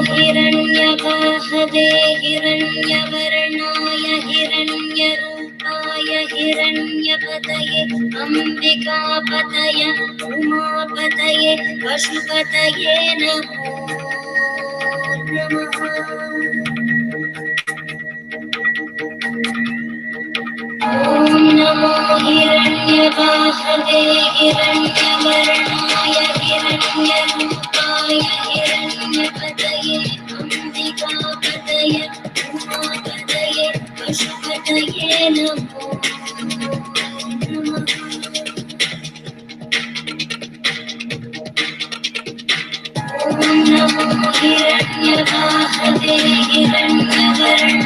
हिरण्यबाहवे हिरण्यवर्णाय हिरण्यरूपाय हिरण्यपतये अम्बिकापतये उमापतये पशुपतये नमो नमः। ॐ नमो हिरण्यबाहवे हिरण्यवर्णाय हिरण्यरूपाय हिरण्यपतये अम्बिकापतये उमापतये पशुपतये नमो नमः। ॐ नमो हिरण्यबाहवे हिरण्यवर्णाय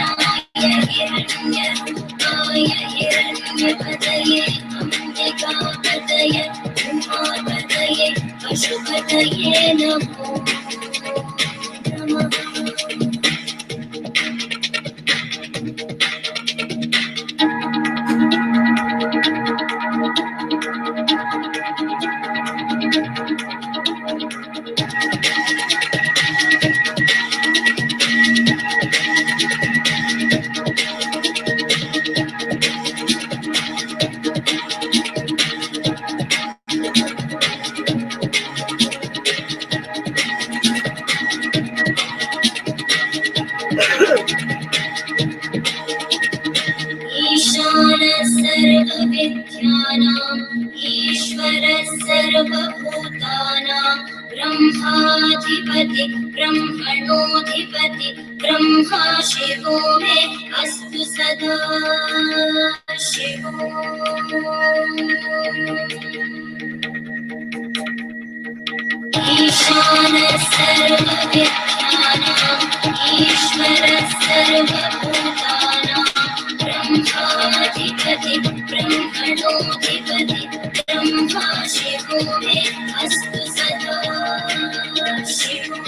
हिरण्यरूपाय हिरण्यपतये अम्बिकापतये उमापतये पशुपतये नमो नमः। सर्वविद्यानां ईश्वरः सर्वभूतानां ब्रह्माधिपति ब्रह्मणोऽधिपति ब्रह्मा शिवो मे अस्तु सदा शिवो। ईशानः सर्वविद्यानां ईश्वरः सर्वभूतानां ब्रह्माधिपति ब्रह्मणोऽधिपति ब्रह्मा शिवो मे अस्तु सदा शिवो।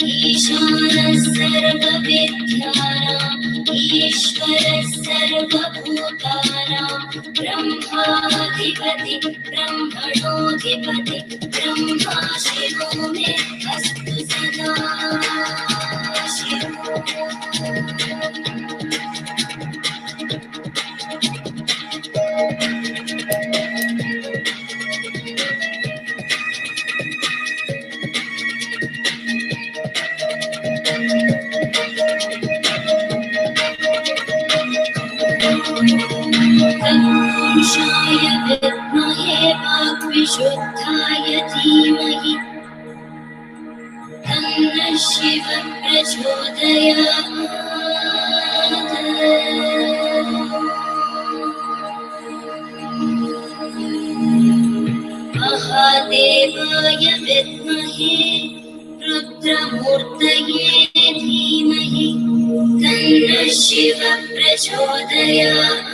ईशानः सर्वविद्यानां ईश्वरः सर्वभूतानां ब्रह्माधिपति ब्रह्मणोऽधिपति ब्रह्मा शिवो मे अस्तु सदा शिवो। पुरुषाय विद्महे वाग्विशुद्धाय धीमहि तन्नः शिवः प्रचोदयात्। महादेवाय विद्महे रुद्रमूर्तये धीमहि तन्नः शिवः प्रचोदयात्।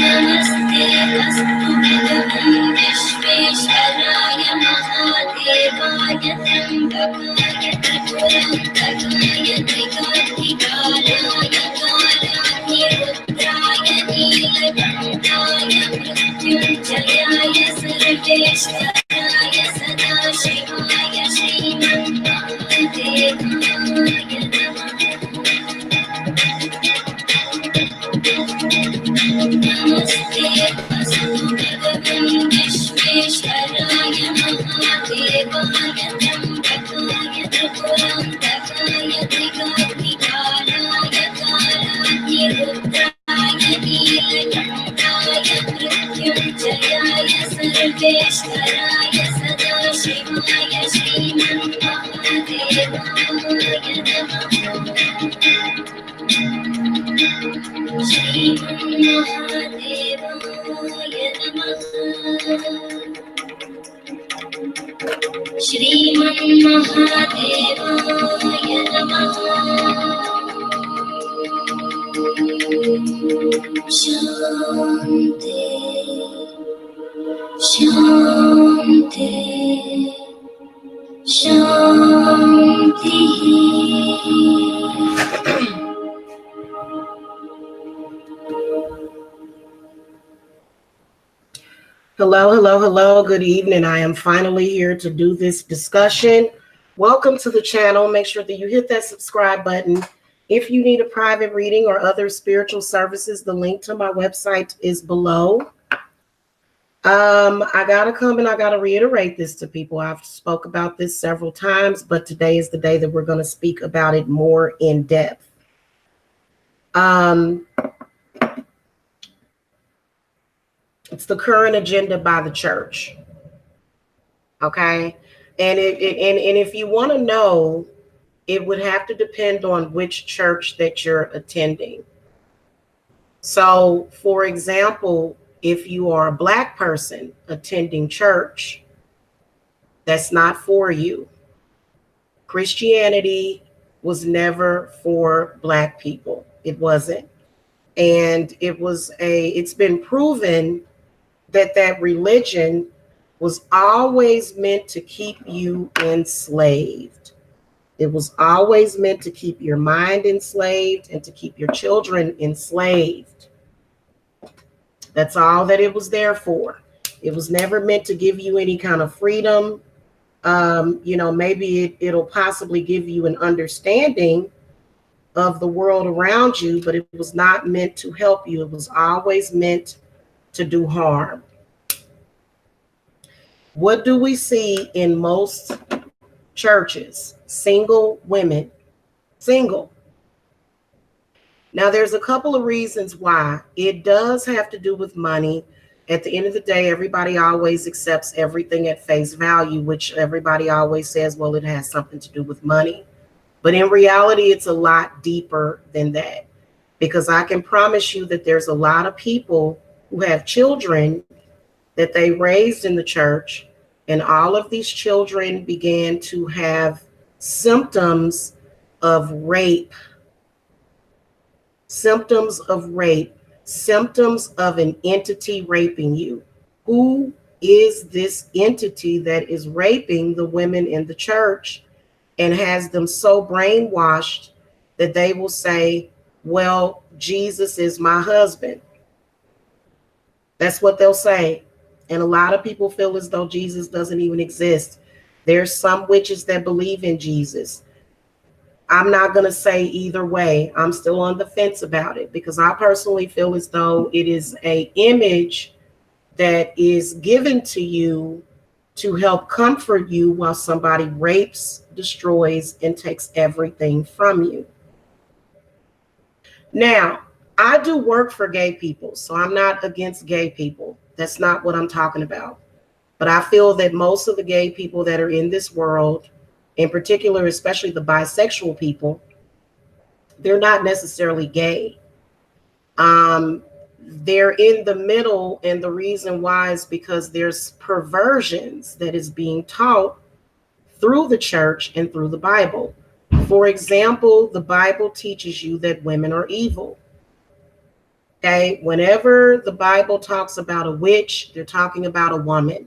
नमस्ते अस्तु भगवन् विश्वेश्वराय महादेवाय त्र्यम्बकाय त्रिपुरान्तकाय त्रिकार्तिकाय कालाग्निरुद्राय नीलकण्ठाय मृत्युञ्जयाय सर्वेश्वराय सदाशिवाय श्रीमन्महादेवाय नमः। नमस्ते अस्तु भगवन् विश्वेश्वराय महादेवाय सर्वेश्वराय सदाशिवाय श्रीमन्महादेवाय नमः श्रीमन्महादेवाय नमः श्रीमन्महादेवाय नमः शान्ति शान्ति शान्ति Hello, hello, hello. Good evening. I am finally here to do this discussion. Welcome to the channel. Make sure that you hit that subscribe button. If you need a private reading or other spiritual services, the link to my website is below. I gotta come and I gotta reiterate this to people. I've spoke about this several times, but today is the day that we're going to speak about it more in depth. It's the current agenda by the church. Okay. And if you want to know, it would have to depend on which church that you're attending. So, for example, if you are a Black person attending church, that's not for you. Christianity was never for Black people. It wasn't. And it's been proven that religion was always meant to keep you enslaved. It was always meant to keep your mind enslaved and to keep your children enslaved. That's all that it was there for. It was never meant to give you any kind of freedom. Maybe it'll possibly give you an understanding of the world around you, but it was not meant to help you. It was always meant to do harm. What do we see in most churches? Single women. Single. Now, there's a couple of reasons why. It does have to do with money. At the end of the day, everybody always accepts everything at face value, which everybody always says, well, it has something to do with money. But in reality, it's a lot deeper than that, because I can promise you that there's a lot of people who have children that they raised in the church, and all of these children began to have symptoms of rape, symptoms of an entity raping you. Who is this entity that is raping the women in the church and has them so brainwashed that they will say, well, Jesus is my husband? That's what they'll say. And a lot of people feel as though Jesus doesn't even exist. There's some witches that believe in Jesus. I'm not going to say either way. I'm still on the fence about it, because I personally feel as though it is an image that is given to you to help comfort you while somebody rapes, destroys, and takes everything from you. Now, I do work for gay people, so I'm not against gay people. That's not what I'm talking about. But I feel that most of the gay people that are in this world, in particular, especially the bisexual people, they're not necessarily gay. They're in the middle, and the reason why is because there's perversions that is being taught through the church and through the Bible. For example, the Bible teaches you that women are evil. Okay, whenever the Bible talks about a witch, they're talking about a woman.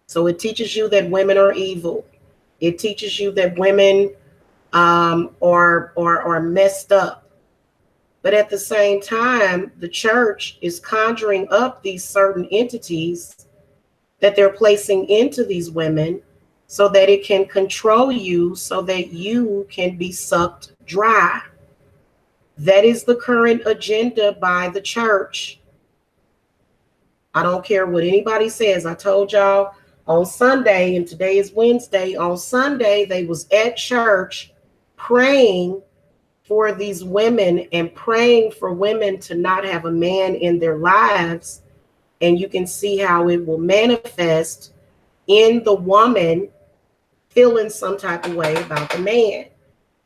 So it teaches you that women are evil. It teaches you that women are messed up. But at the same time, the church is conjuring up these certain entities that they're placing into these women so that it can control you, so that you can be sucked dry. That is the current agenda by the church. I don't care what anybody says. I told y'all on Sunday, and today is Wednesday. On Sunday, they was at church praying for these women and praying for women to not have a man in their lives. And you can see how it will manifest in the woman feeling some type of way about the man.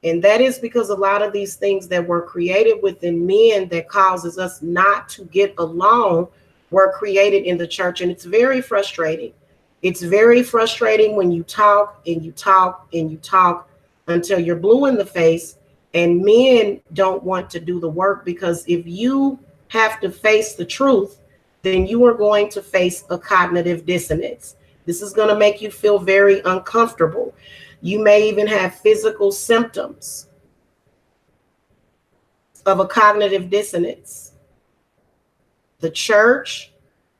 And that is because a lot of these things that were created within men that causes us not to get along were created in the church. And it's very frustrating. It's very frustrating when you talk and you talk and you talk until you're blue in the face, and men don't want to do the work, because if you have to face the truth, then you are going to face a cognitive dissonance. This is going to make you feel very uncomfortable. You may even have physical symptoms of a cognitive dissonance. The church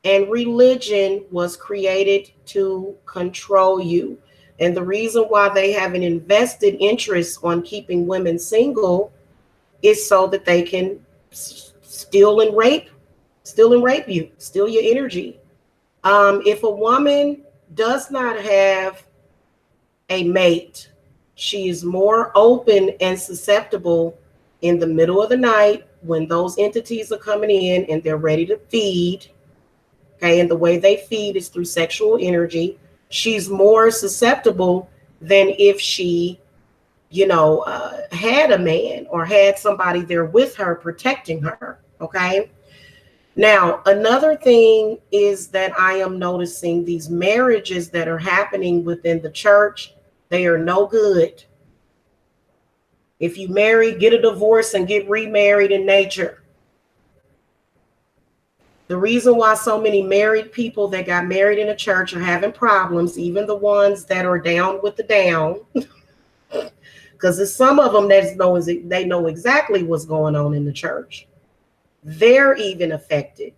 and religion was created to control you. And the reason why they have an invested interest on keeping women single is so that they can steal and rape you, steal your energy. If a woman does not have a mate, she is more open and susceptible in the middle of the night when those entities are coming in and they're ready to feed. Okay, and the way they feed is through sexual energy. She's more susceptible than if she, had a man or had somebody there with her protecting her. Okay. Now, another thing is that I am noticing these marriages that are happening within the church, they are no good. If you marry, get a divorce and get remarried in nature. The reason why so many married people that got married in a church are having problems, even the ones that are down with the down, because there's some of them that they know exactly what's going on in the church. They're even affected.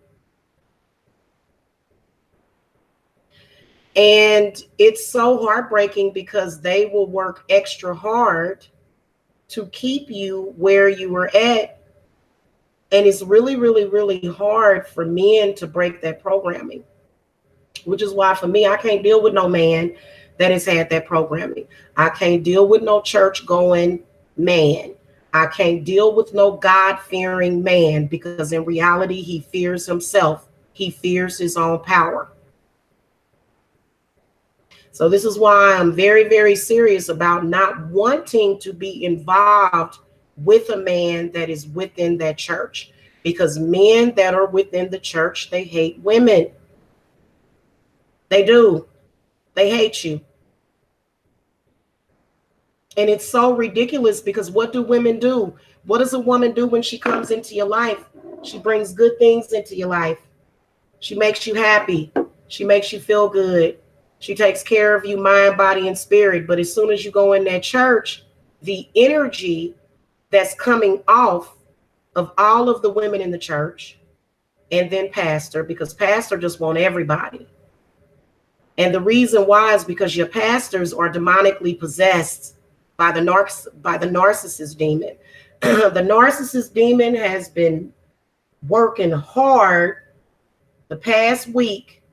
And it's so heartbreaking because they will work extra hard to keep you where you were at. And it's really, really, really hard for men to break that programming, which is why for me, I can't deal with no man that has had that programming. I can't deal with no church going man. I can't deal with no God-fearing man, because in reality, he fears himself. He fears his own power. So this is why I'm very, very serious about not wanting to be involved with a man that is within that church, because men that are within the church, they hate women. They do. They hate you. And it's so ridiculous, because what do women do? What does a woman do when she comes into your life? She brings good things into your life. She makes you happy. She makes you feel good. She takes care of you, mind, body, and spirit. But as soon as you go in that church, the energy that's coming off of all of the women in the church, and then pastor, because pastor just want everybody. And the reason why is because your pastors are demonically possessed by the narcissist demon. The narcissist demon has been working hard the past week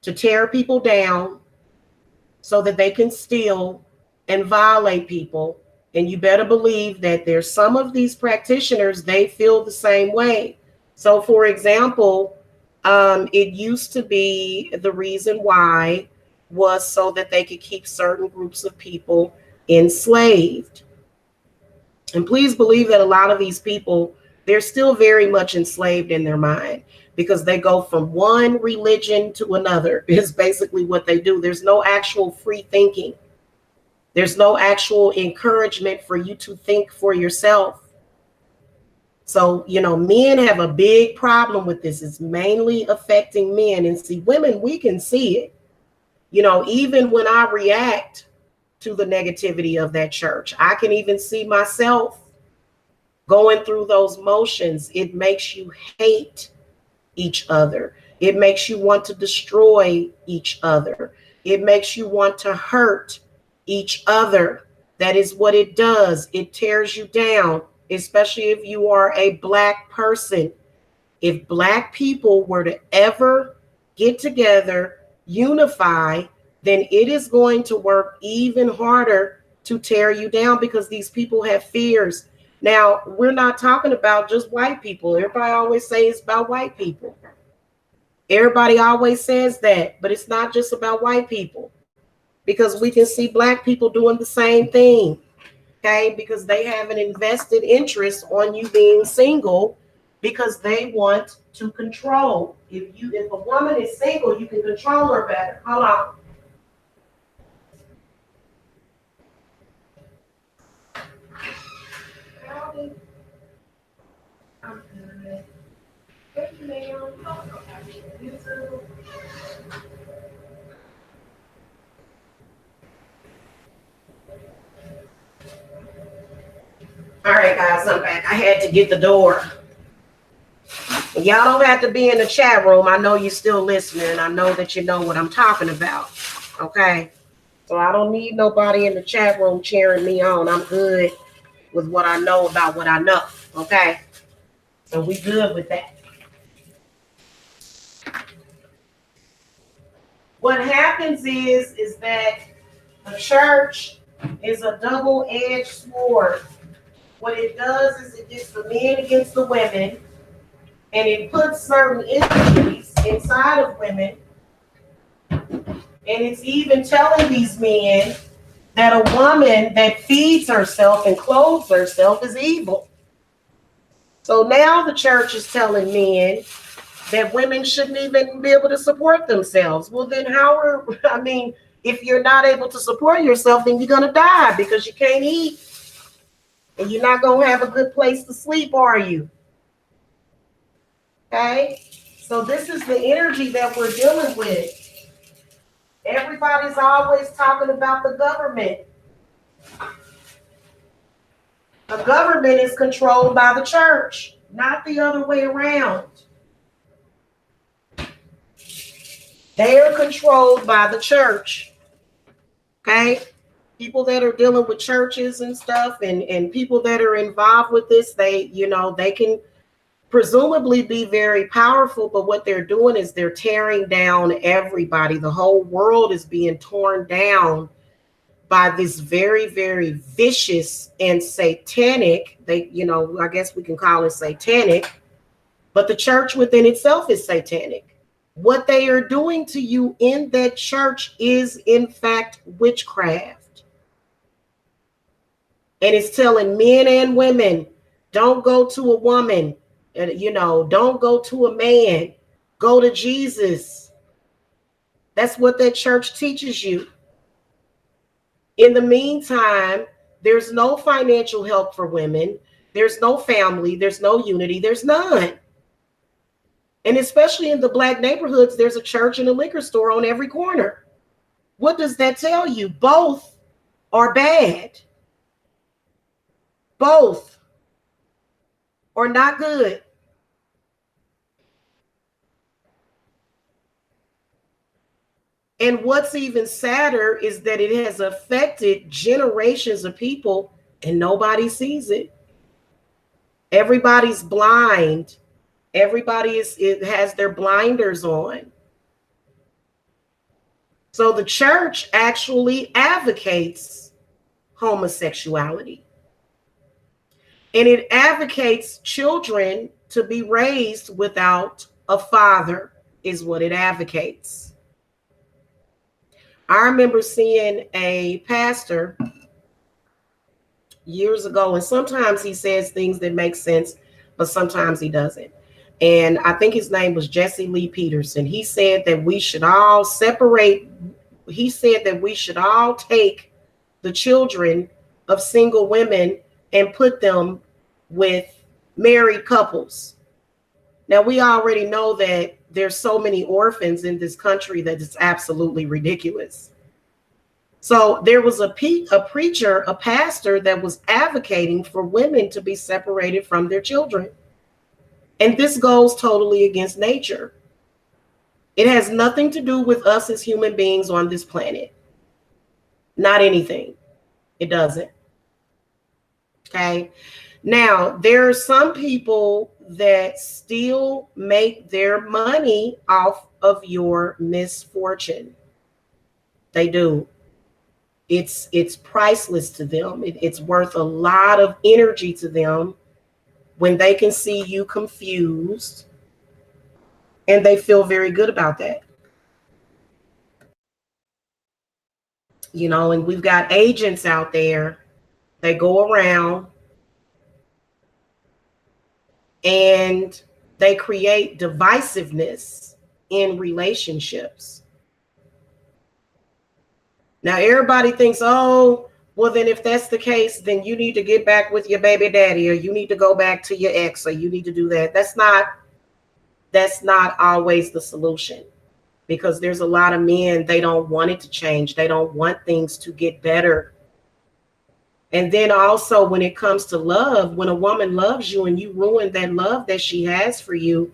to tear people down so that they can steal and violate people. And you better believe that there's some of these practitioners, they feel the same way. So for example, it used to be the reason why was so that they could keep certain groups of people enslaved. And please believe that a lot of these people, they're still very much enslaved in their mind, because they go from one religion to another is basically what they do. There's no actual free thinking. There's no actual encouragement for you to think for yourself. So, men have a big problem with this. It's mainly affecting men. And see, women, we can see it. Even when I react to the negativity of that church, I can even see myself going through those motions. It makes you hate each other. It makes you want to destroy each other. It makes you want to hurt each other. That is what it does. It tears you down, especially if you are a Black person. if Black people were to ever get together, unify, then it is going to work even harder to tear you down, because these people have fears. Now, we're not talking about just white people. Everybody always says it's about white people. Everybody always says that, but it's not just about white people, because we can see Black people doing the same thing. Okay, because they have an invested interest on you being single, because they want to control. If a woman is single, you can control her better. Hold on. I'm good. Thank you, ma'am. You too. All right, guys, I'm back. I had to get the door. Y'all don't have to be in the chat room. I know you're still listening. I know that you know what I'm talking about. Okay? So I don't need nobody in the chat room cheering me on. I'm good with what I know about what I know. Okay? So we good with that. What happens is that the church is a double-edged sword. What it does is it gets the men against the women, and it puts certain energies inside of women, and it's even telling these men that a woman that feeds herself and clothes herself is evil. So now the church is telling men that women shouldn't even be able to support themselves. Well, then if you're not able to support yourself, then you're going to die, because you can't eat, and you're not going to have a good place to sleep, are you? Okay? So this is the energy that we're dealing with. Everybody's always talking about the government. The government is controlled by the church, not the other way around. They are controlled by the church. Okay? People that are dealing with churches and stuff, and people that are involved with this, they can presumably be very powerful, but what they're doing is they're tearing down everybody. The whole world is being torn down by this very, very vicious and satanic, I guess we can call it satanic, but the church within itself is satanic. What they are doing to you in that church is, in fact, witchcraft. And it's telling men and women, don't go to a woman, don't go to a man, go to Jesus. That's what that church teaches you. In the meantime, there's no financial help for women. There's no family. There's no unity. There's none. And especially in the Black neighborhoods, there's a church and a liquor store on every corner. What does that tell you? Both are bad. Both are not good. And what's even sadder is that it has affected generations of people and nobody sees it. Everybody's blind. Everybody has their blinders on. So the church actually advocates homosexuality. And it advocates children to be raised without a father, is what it advocates. I remember seeing a pastor years ago, and sometimes he says things that make sense, but sometimes he doesn't. And I think his name was Jesse Lee Peterson. He said that we should all separate. He said that we should all take the children of single women and put them with married couples. Now, we already know that there's so many orphans in this country that it's absolutely ridiculous. So there was a preacher, a pastor that was advocating for women to be separated from their children. And this goes totally against nature. It has nothing to do with us as human beings on this planet. Not anything. It doesn't. Okay. Now, there are some people that still make their money off of your misfortune. They do. It's priceless to them. It's worth a lot of energy to them when they can see you confused, and they feel very good about that. You know, and we've got agents out there. They go around and they create divisiveness in relationships. Now, everybody thinks, oh, well, then if that's the case, then you need to get back with your baby daddy, or you need to go back to your ex, or you need to do that. That's not always the solution, because there's a lot of men, they don't want it to change. They don't want things to get better. And then also, when it comes to love, when a woman loves you and you ruin that love that she has for you,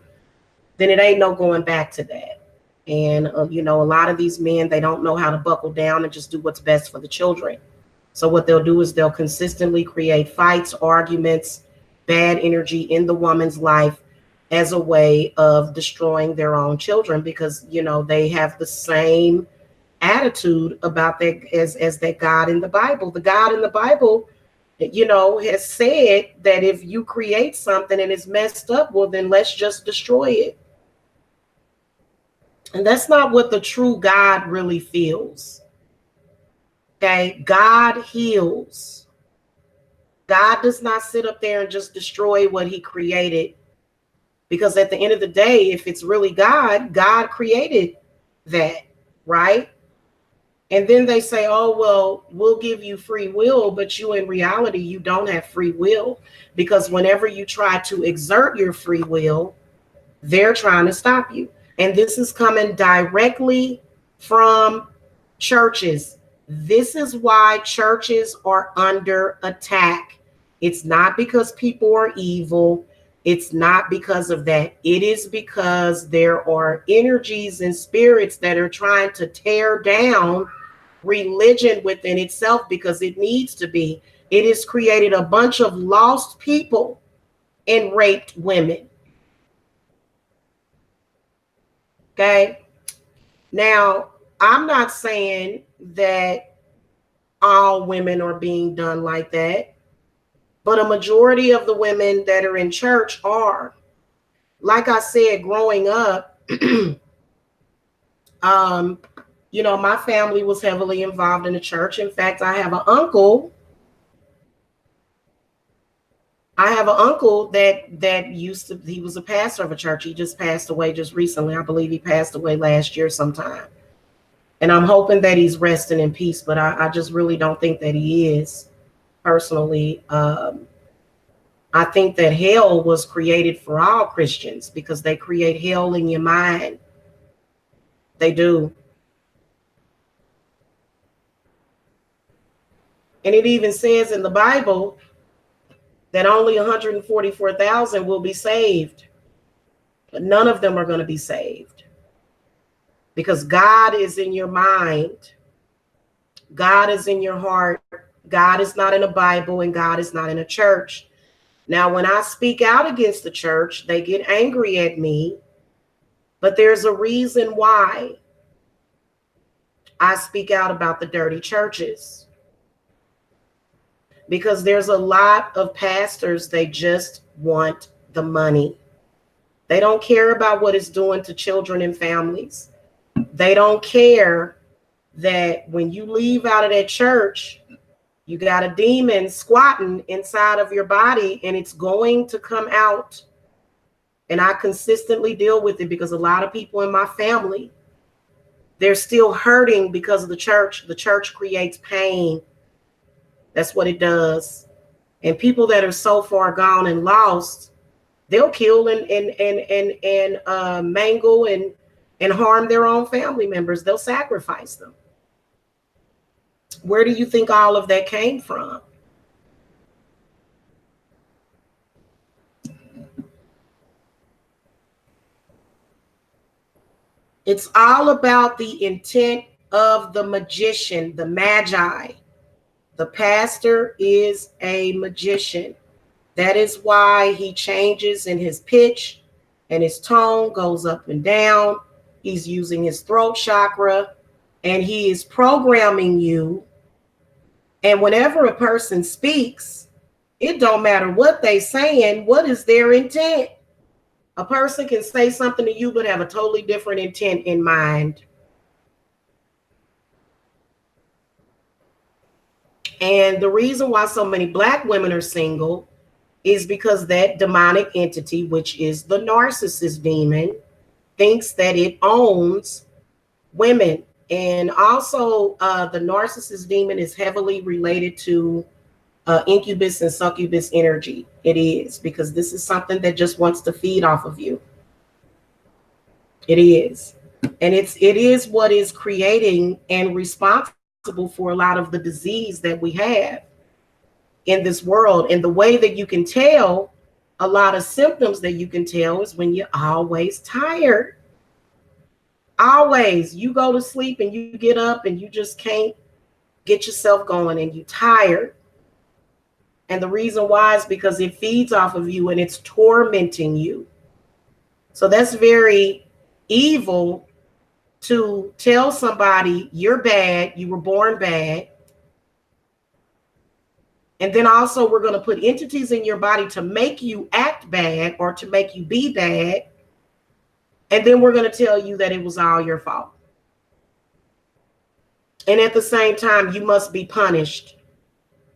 then it ain't no going back to that. And, you know, a lot of these men, they don't know how to buckle down and just do what's best for the children. So what they'll do is they'll consistently create fights, arguments, bad energy in the woman's life as a way of destroying their own children, because, you know, they have the same attitude about that as that God in the Bible. The God in the Bible, you know, has said that if you create something and it's messed up, well, then let's just destroy it. And that's not what the true God really feels. Okay, God heals. God does not sit up there and just destroy what he created, because at the end of the day, if it's really God, God created that, right? And then they say, oh, well, we'll give you free will, but you, in reality, you don't have free will, because whenever you try to exert your free will, they're trying to stop you. And this is coming directly from churches. This is why churches are under attack. It's not because people are evil. It's not because of that. It is because there are energies and spirits that are trying to tear down religion within itself, because it needs to be. It has created a bunch of lost people and raped women. Okay. Now, I'm not saying that all women are being done like that, but a majority of the women that are in church are. Like I said, growing up, you know, my family was heavily involved in the church. In fact, I have an uncle that used to, he was a pastor of a church. He just passed away just recently. I believe he passed away last year sometime. And I'm hoping that he's resting in peace, but I just really don't think that he is, personally. I think that hell was created for all Christians, because they create hell in your mind. They do. And it even says in the Bible that only 144,000 will be saved, but none of them are going to be saved, because God is in your mind. God is in your heart. God is not in a Bible, and God is not in a church. Now, when I speak out against the church, they get angry at me, but there's a reason why I speak out about the dirty churches. Because there's a lot of pastors, they just want the money. They don't care about what it's doing to children and families. They don't care that when you leave out of that church, you got a demon squatting inside of your body, and it's going to come out. And I consistently deal with it, because a lot of people in my family, they're still hurting because of the church. The church creates pain. That's what it does. And people that are so far gone and lost, they'll kill and mangle and harm their own family members. They'll sacrifice them. Where do you think all of that came from? It's all about the intent of the magician, the magi. The pastor is a magician. That is why he changes in his pitch and his tone goes up and down. He's using his throat chakra and he is programming you. And whenever a person speaks, it don't matter what they saying, what is their intent? A person can say something to you but have a totally different intent in mind. And the reason why so many Black women are single is because that demonic entity, which is the narcissist demon, thinks that it owns women. And also, the narcissist demon is heavily related to incubus and succubus energy. It is, because this is something that just wants to feed off of you. It is. And it is what is creating and responsible for a lot of the disease that we have in this world. And the way that you can tell, a lot of symptoms that you can tell is when you're always tired. Always. You go to sleep and you get up and you just can't get yourself going and you're tired. And the reason why is because it feeds off of you and it's tormenting you. So that's very evil, to tell somebody you're bad, you were born bad. And then also we're going to put entities in your body to make you act bad or to make you be bad. And then we're going to tell you that it was all your fault. And at the same time, you must be punished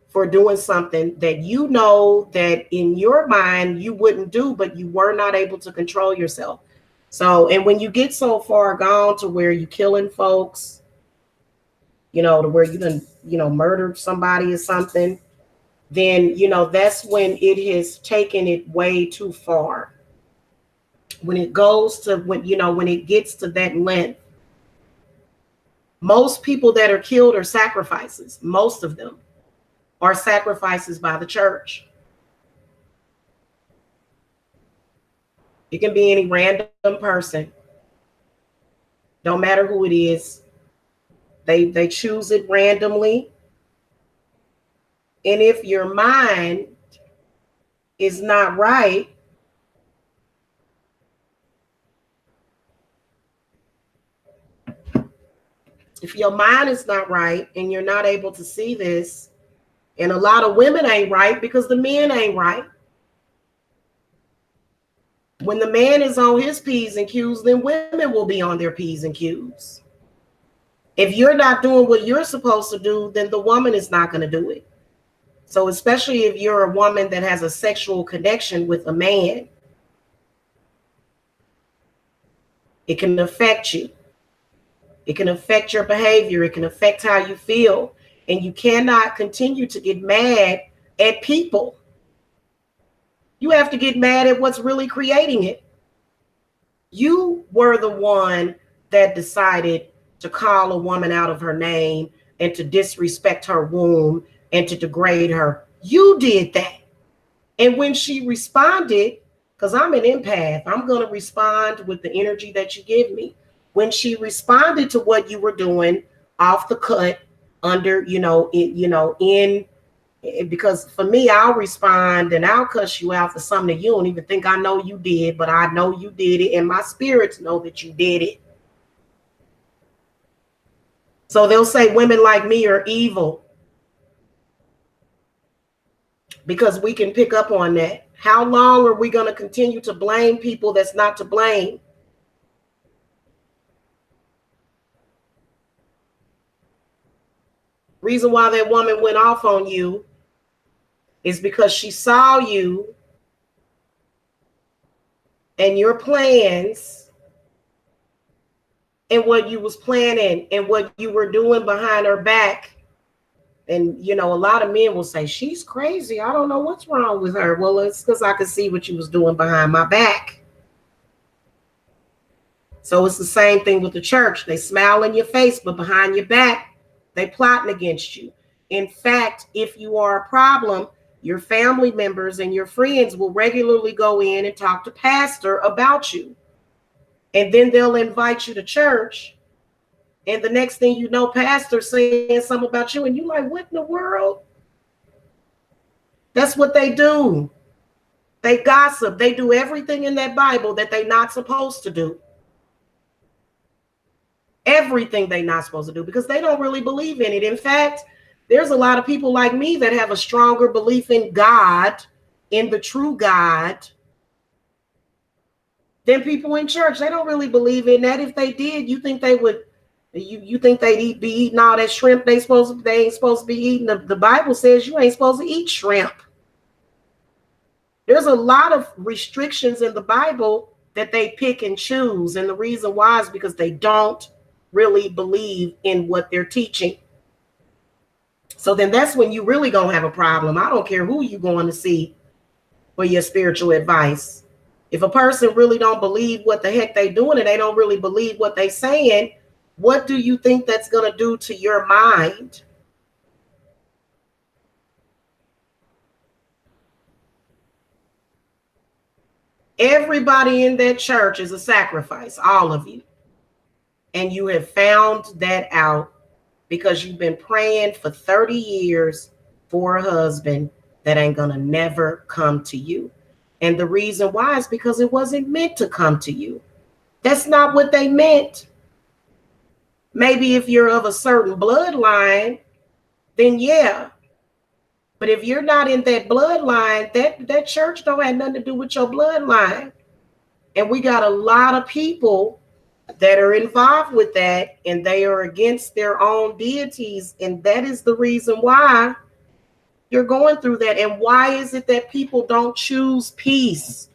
for doing something that you know that in your mind you wouldn't do, but you were not able to control yourself. So, and when you get so far gone to where you're killing folks, to where you done, murdered somebody or something, then, that's when it has taken it way too far. When it goes to, when it gets to that length, most people that are killed are sacrifices. Most of them are sacrifices by the church. It can be any random person. Don't matter who it is. They choose it randomly. And if your mind is not right, if your mind is not right and you're not able to see this, and a lot of women ain't right because the men ain't right. When the man is on his P's and Q's, then women will be on their P's and Q's. If you're not doing what you're supposed to do, then the woman is not going to do it. So especially if you're a woman that has a sexual connection with a man, it can affect you. It can affect your behavior. It can affect how you feel. And you cannot continue to get mad at people. You have to get mad at what's really creating it. You were the one that decided to call a woman out of her name and to disrespect her womb and to degrade her. You did that. And when she responded, because I'm an empath, I'm going to respond with the energy that you give me. When she responded to what you were doing off the cut, under, because for me, I'll respond and I'll cuss you out for something that you don't even think I know you did, but I know you did it, and my spirits know that you did it. So they'll say women like me are evil because we can pick up on that. How long are we going to continue to blame people that's not to blame? Reason why that woman went off on you is because she saw you and your plans and what you was planning and what you were doing behind her back. And, a lot of men will say, she's crazy. I don't know what's wrong with her. Well, it's because I could see what you was doing behind my back. So it's the same thing with the church. They smile in your face, but behind your back, they plotting against you. In fact, if you are a problem, your family members and your friends will regularly go in and talk to pastor about you. And then they'll invite you to church. And the next thing you know, pastor saying something about you. And you're like, what in the world? That's what they do. They gossip. They do everything in that Bible that they're not supposed to do. Everything they're not supposed to do because they don't really believe in it. In fact, there's a lot of people like me that have a stronger belief in God, in the true God, than people in church. They don't really believe in that. If they did, you think they would, you think they'd be eating all that shrimp they ain't supposed to be eating. The Bible says you ain't supposed to eat shrimp. There's a lot of restrictions in the Bible that they pick and choose. And the reason why is because they don't really believe in what they're teaching. So then that's when you really gonna have a problem. I don't care who you going to see for your spiritual advice. If a person really don't believe what the heck they doing and they don't really believe what they saying, what do you think that's gonna do to your mind? Everybody in that church is a sacrifice, all of you. And you have found that out because you've been praying for 30 years for a husband that ain't gonna never come to you. And the reason why is because it wasn't meant to come to you. That's not what they meant. Maybe if you're of a certain bloodline, then yeah. But if you're not in that bloodline, that church don't have nothing to do with your bloodline. And we got a lot of people that are involved with that, and they are against their own deities. And that is the reason why you're going through that. And why is it that people don't choose peace?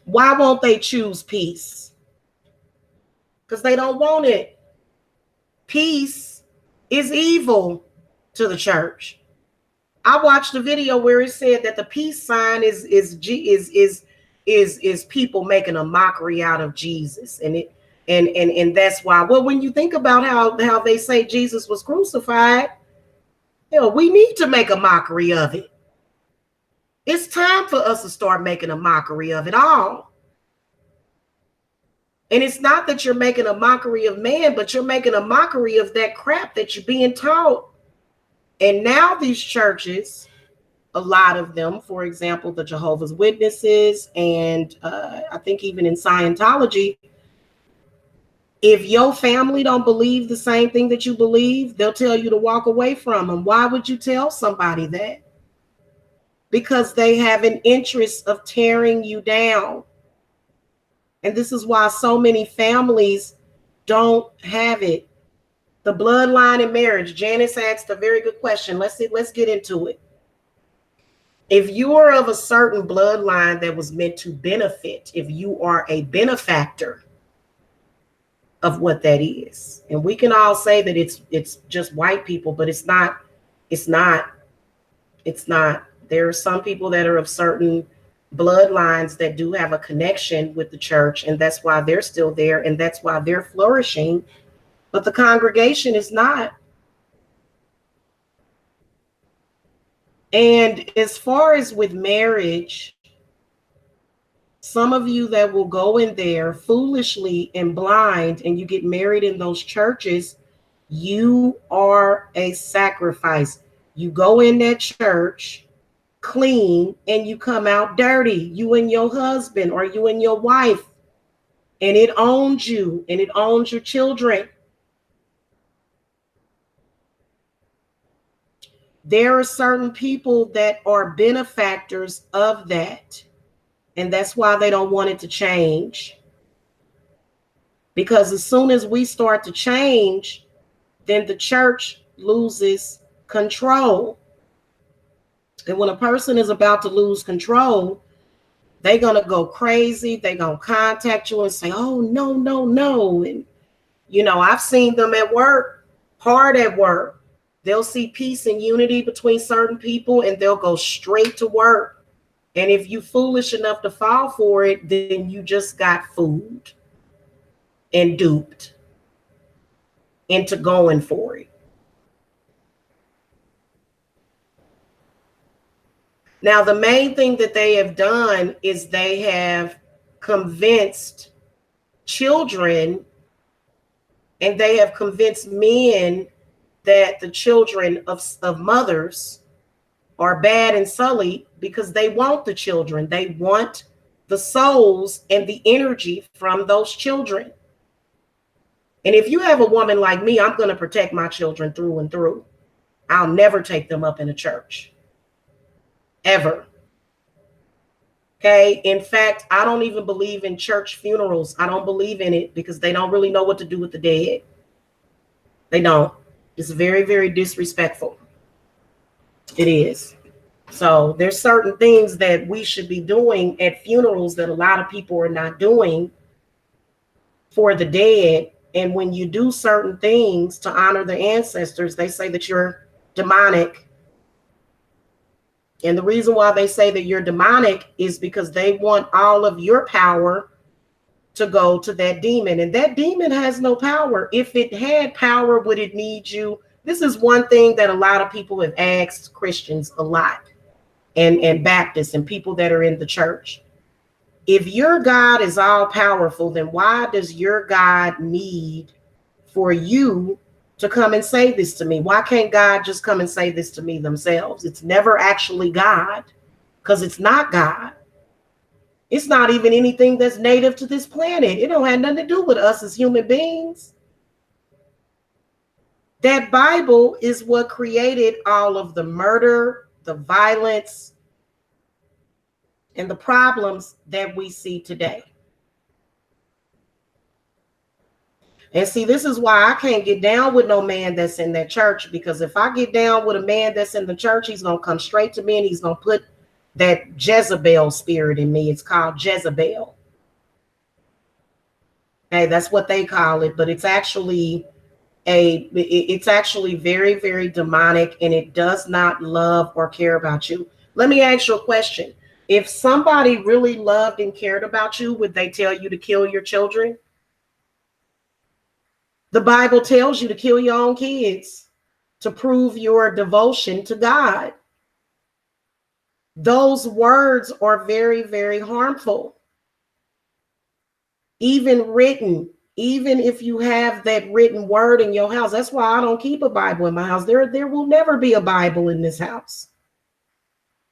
Why won't they choose peace? Because they don't want it. Peace is evil to the church. I watched a video where it said that the peace sign is people making a mockery out of Jesus, and that's why. Well, when you think about how they say Jesus was crucified, we need to make a mockery of it. It's time for us to start making a mockery of it all. And it's not that you're making a mockery of man, but you're making a mockery of that crap that you're being taught. And now these churches, a lot of them, for example, the Jehovah's Witnesses, and I think even in Scientology, if your family don't believe the same thing that you believe, they'll tell you to walk away from them. Why would you tell somebody that? Because they have an interest of tearing you down. And this is why so many families don't have it. The bloodline in marriage. Janice asked a very good question. Let's get into it. If you are of a certain bloodline that was meant to benefit, if you are a benefactor of what that is, and we can all say that it's just white people, but it's not. There are some people that are of certain bloodlines that do have a connection with the church, and that's why they're still there, and that's why they're flourishing, but the congregation is not. And as far as with marriage, some of you that will go in there foolishly and blind and you get married in those churches, you are a sacrifice. You go in that church clean and you come out dirty, you and your husband or you and your wife, and it owns you and it owns your children. There are certain people that are benefactors of that, and that's why they don't want it to change. Because as soon as we start to change, then the church loses control. And when a person is about to lose control, they're going to go crazy. They're going to contact you and say, oh, no, no, no. And, I've seen them at work, hard at work. They'll see peace and unity between certain people and they'll go straight to work. And if you're foolish enough to fall for it, then you just got fooled and duped into going for it. Now, the main thing that they have done is they have convinced children and they have convinced men that the children of mothers are bad and sullied because they want the children. They want the souls and the energy from those children. And if you have a woman like me, I'm going to protect my children through and through. I'll never take them up in a church. Ever. Okay. In fact, I don't even believe in church funerals. I don't believe in it because they don't really know what to do with the dead. They don't. It's very, very disrespectful. It is. So there's certain things that we should be doing at funerals that a lot of people are not doing for the dead. And when you do certain things to honor the ancestors, they say that you're demonic. And the reason why they say that you're demonic is because they want all of your power to go to that demon. And that demon has no power. If it had power, would it need you? This is one thing that a lot of people have asked Christians a lot, and Baptists and people that are in the church. If your God is all powerful, then why does your God need for you to come and say this to me? Why can't God just come and say this to me themselves? It's never actually God, because it's not God. It's not even anything that's native to this planet. It don't have nothing to do with us as human beings. That Bible is what created all of the murder, the violence, and the problems that we see today. And see, this is why I can't get down with no man that's in that church, because if I get down with a man that's in the church, he's going to come straight to me and he's going to put that Jezebel spirit in me. It's called Jezebel. Hey, that's what they call it, but it's actually very, very demonic, and it does not love or care about you. Let me ask you a question. If somebody really loved and cared about you, would they tell you to kill your children? The Bible tells you to kill your own kids to prove your devotion to God. Those words are very, very harmful. Even written, even if you have that written word in your house. That's why I don't keep a Bible in my house. There will never be a Bible in this house.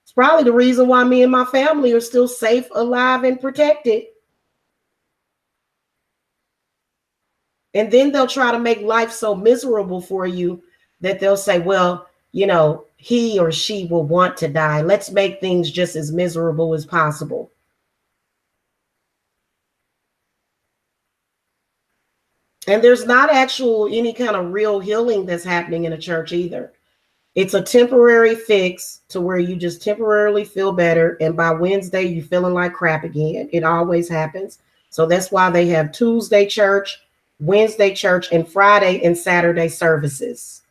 It's probably the reason why me and my family are still safe, alive, and protected. And then they'll try to make life so miserable for you that they'll say, well, you know, he or she will want to die. Let's make things just as miserable as possible. And there's not actual any kind of real healing that's happening in a church either. It's a temporary fix to where you just temporarily feel better. And by Wednesday, you're feeling like crap again. It always happens. So that's why they have Tuesday church, Wednesday church, and Friday and Saturday services.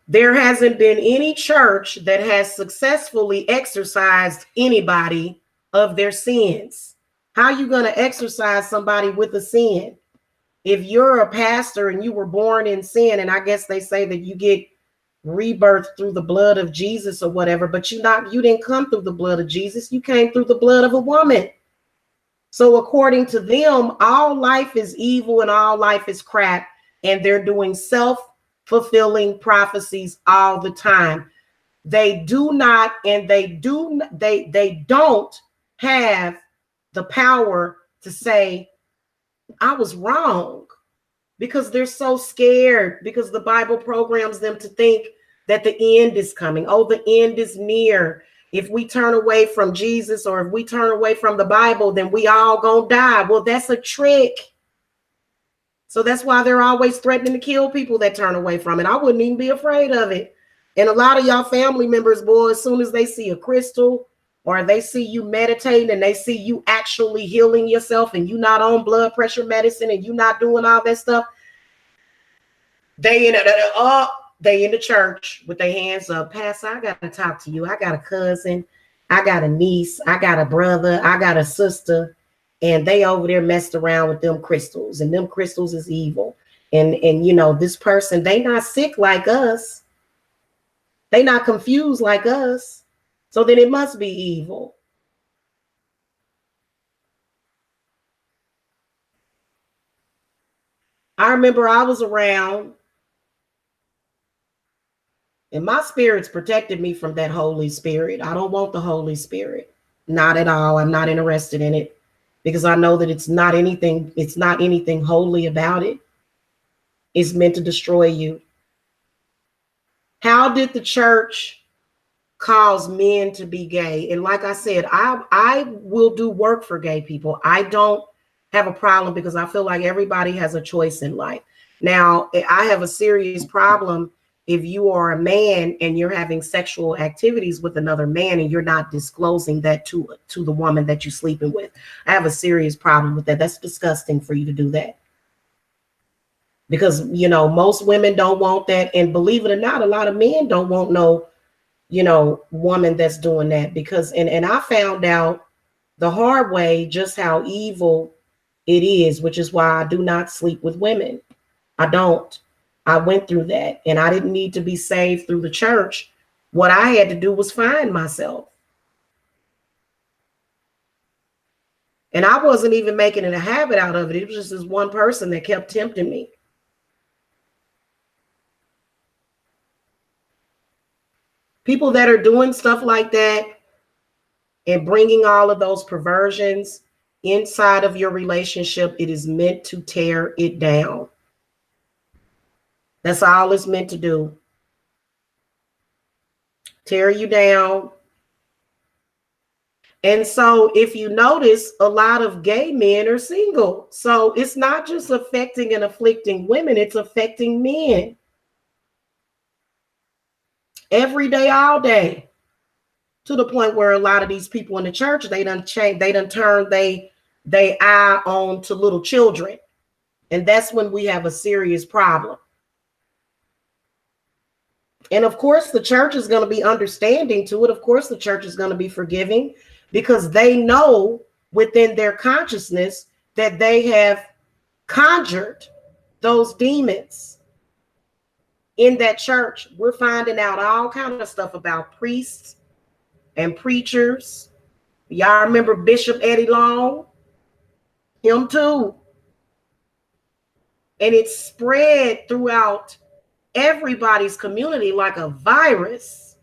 There hasn't been any church that has successfully exorcised anybody of their sins. How are you going to exorcise somebody with a sin? If you're a pastor and you were born in sin, and I guess they say that you get rebirth through the blood of Jesus or whatever, but you didn't come through the blood of Jesus. You came through the blood of a woman. So according to them, all life is evil and all life is crap, and they're doing self-fulfilling prophecies all the time. They do not, and they don't have the power to say, I was wrong, because they're so scared, because the Bible programs them to think that the end is coming. Oh, the end is near. If we turn away from Jesus, or if we turn away from the Bible, then we all gonna die. Well, that's a trick. So that's why they're always threatening to kill people that turn away from it. I wouldn't even be afraid of it. And a lot of y'all family members, boy, as soon as they see a crystal, or they see you meditating and they see you actually healing yourself, and you not on blood pressure medicine and you not doing all that stuff, they in the church with their hands up. Pastor, I got to talk to you. I got a cousin, I got a niece, I got a brother, I got a sister, and they over there messed around with them crystals, and them crystals is evil. And you know, this person, they not sick like us. They not confused like us. So then it must be evil. I remember I was around and my spirits protected me from that Holy Spirit. I don't want the Holy Spirit. Not at all. I'm not interested in it because I know that it's not anything holy about it. It's meant to destroy you. How did the church cause men to be gay? And like I said, I will do work for gay people. I don't have a problem because I feel like everybody has a choice in life. Now, I have a serious problem if you are a man and you're having sexual activities with another man and you're not disclosing that to the woman that you're sleeping with. I have a serious problem with that. That's disgusting for you to do that. Because, most women don't want that. And believe it or not, a lot of men don't want no, woman that's doing that. Because, and I found out the hard way just how evil it is, which is why I do not sleep with women. I don't. I went through that and I didn't need to be saved through the church. What I had to do was find myself. And I wasn't even making it a habit out of it. It was just this one person that kept tempting me. People that are doing stuff like that and bringing all of those perversions inside of your relationship, it is meant to tear it down. That's all it's meant to do. Tear you down. And so if you notice, a lot of gay men are single. So it's not just affecting and afflicting women, it's affecting men. Every day, all day. To the point where a lot of these people in the church, they done turn they eye on to little children. And that's when we have a serious problem. And of course, the church is going to be understanding to it. Of course, the church is going to be forgiving because they know within their consciousness that they have conjured those demons in that church. We're finding out all kinds of stuff about priests and preachers. Y'all remember Bishop Eddie Long? Him too. And it's spread throughout everybody's community like a virus,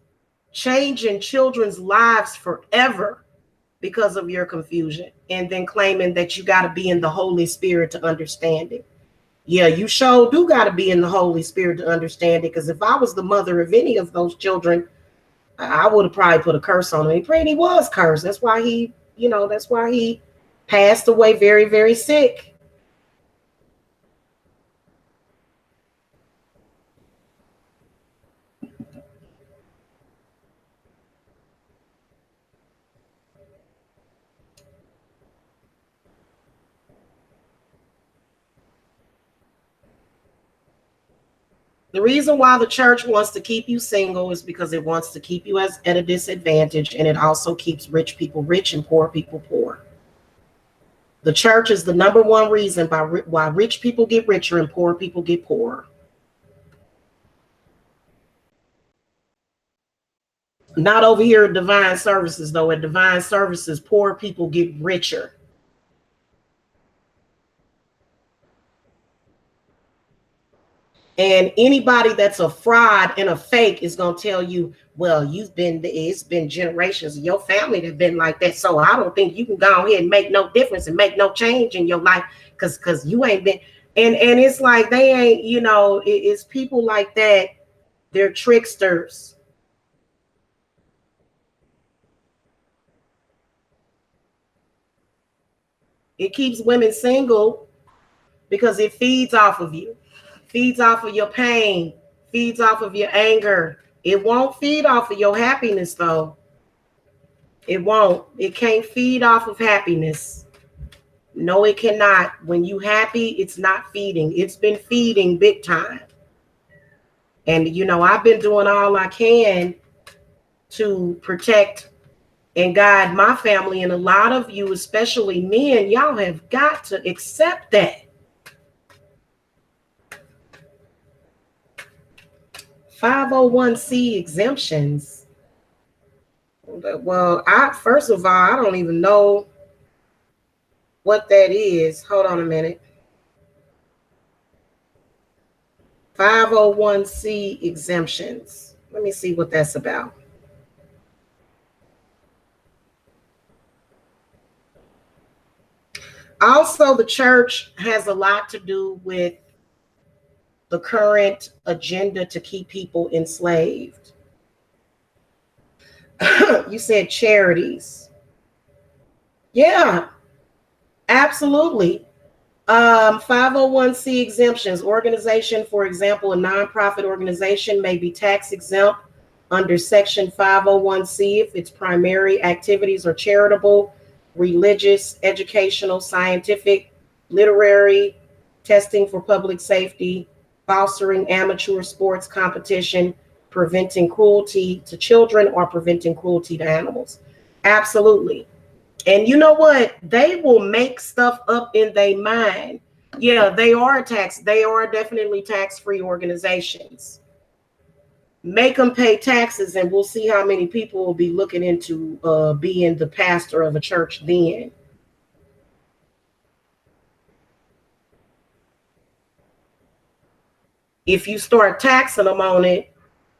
changing children's lives forever because of your confusion, and then claiming that you got to be in the Holy Spirit to understand it. Yeah, you sure do got to be in the Holy Spirit to understand it, because if I was the mother of any of those children, I would have probably put a curse on him. He was cursed. That's why he passed away very, very sick. The reason why the church wants to keep you single is because it wants to keep you at a disadvantage, and it also keeps rich people rich and poor people poor. The church is the number one reason why rich people get richer and poor people get poorer. Not over here at Divine Services, though. At Divine Services, poor people get richer. And anybody that's a fraud and a fake is going to tell you, well, it's been generations of your family that have been like that. So I don't think you can go ahead and make no difference and make no change in your life because you ain't been. And it's like they ain't, it's people like that. They're tricksters. It keeps women single because it feeds off of you. Feeds off of your pain, feeds off of your anger. It won't feed off of your happiness, though. It won't. It can't feed off of happiness. No, it cannot. When you happy, it's not feeding. It's been feeding big time. And, I've been doing all I can to protect and guide my family. And a lot of you, especially men, y'all have got to accept that. 501c exemptions. Well, first of all, I don't even know what that is. Hold on a minute. 501c exemptions. Let me see what that's about. Also, the church has a lot to do with the current agenda to keep people enslaved. You said charities. Yeah, absolutely. 501c exemptions. Organization, for example, a nonprofit organization may be tax exempt under Section 501c if its primary activities are charitable, religious, educational, scientific, literary, testing for public safety, fostering amateur sports competition, preventing cruelty to children, or preventing cruelty to animals. Absolutely. And you know what? They will make stuff up in their mind. Yeah, they are tax. They are definitely tax-free organizations. Make them pay taxes, and we'll see how many people will be looking into being the pastor of a church then. If you start taxing them on it,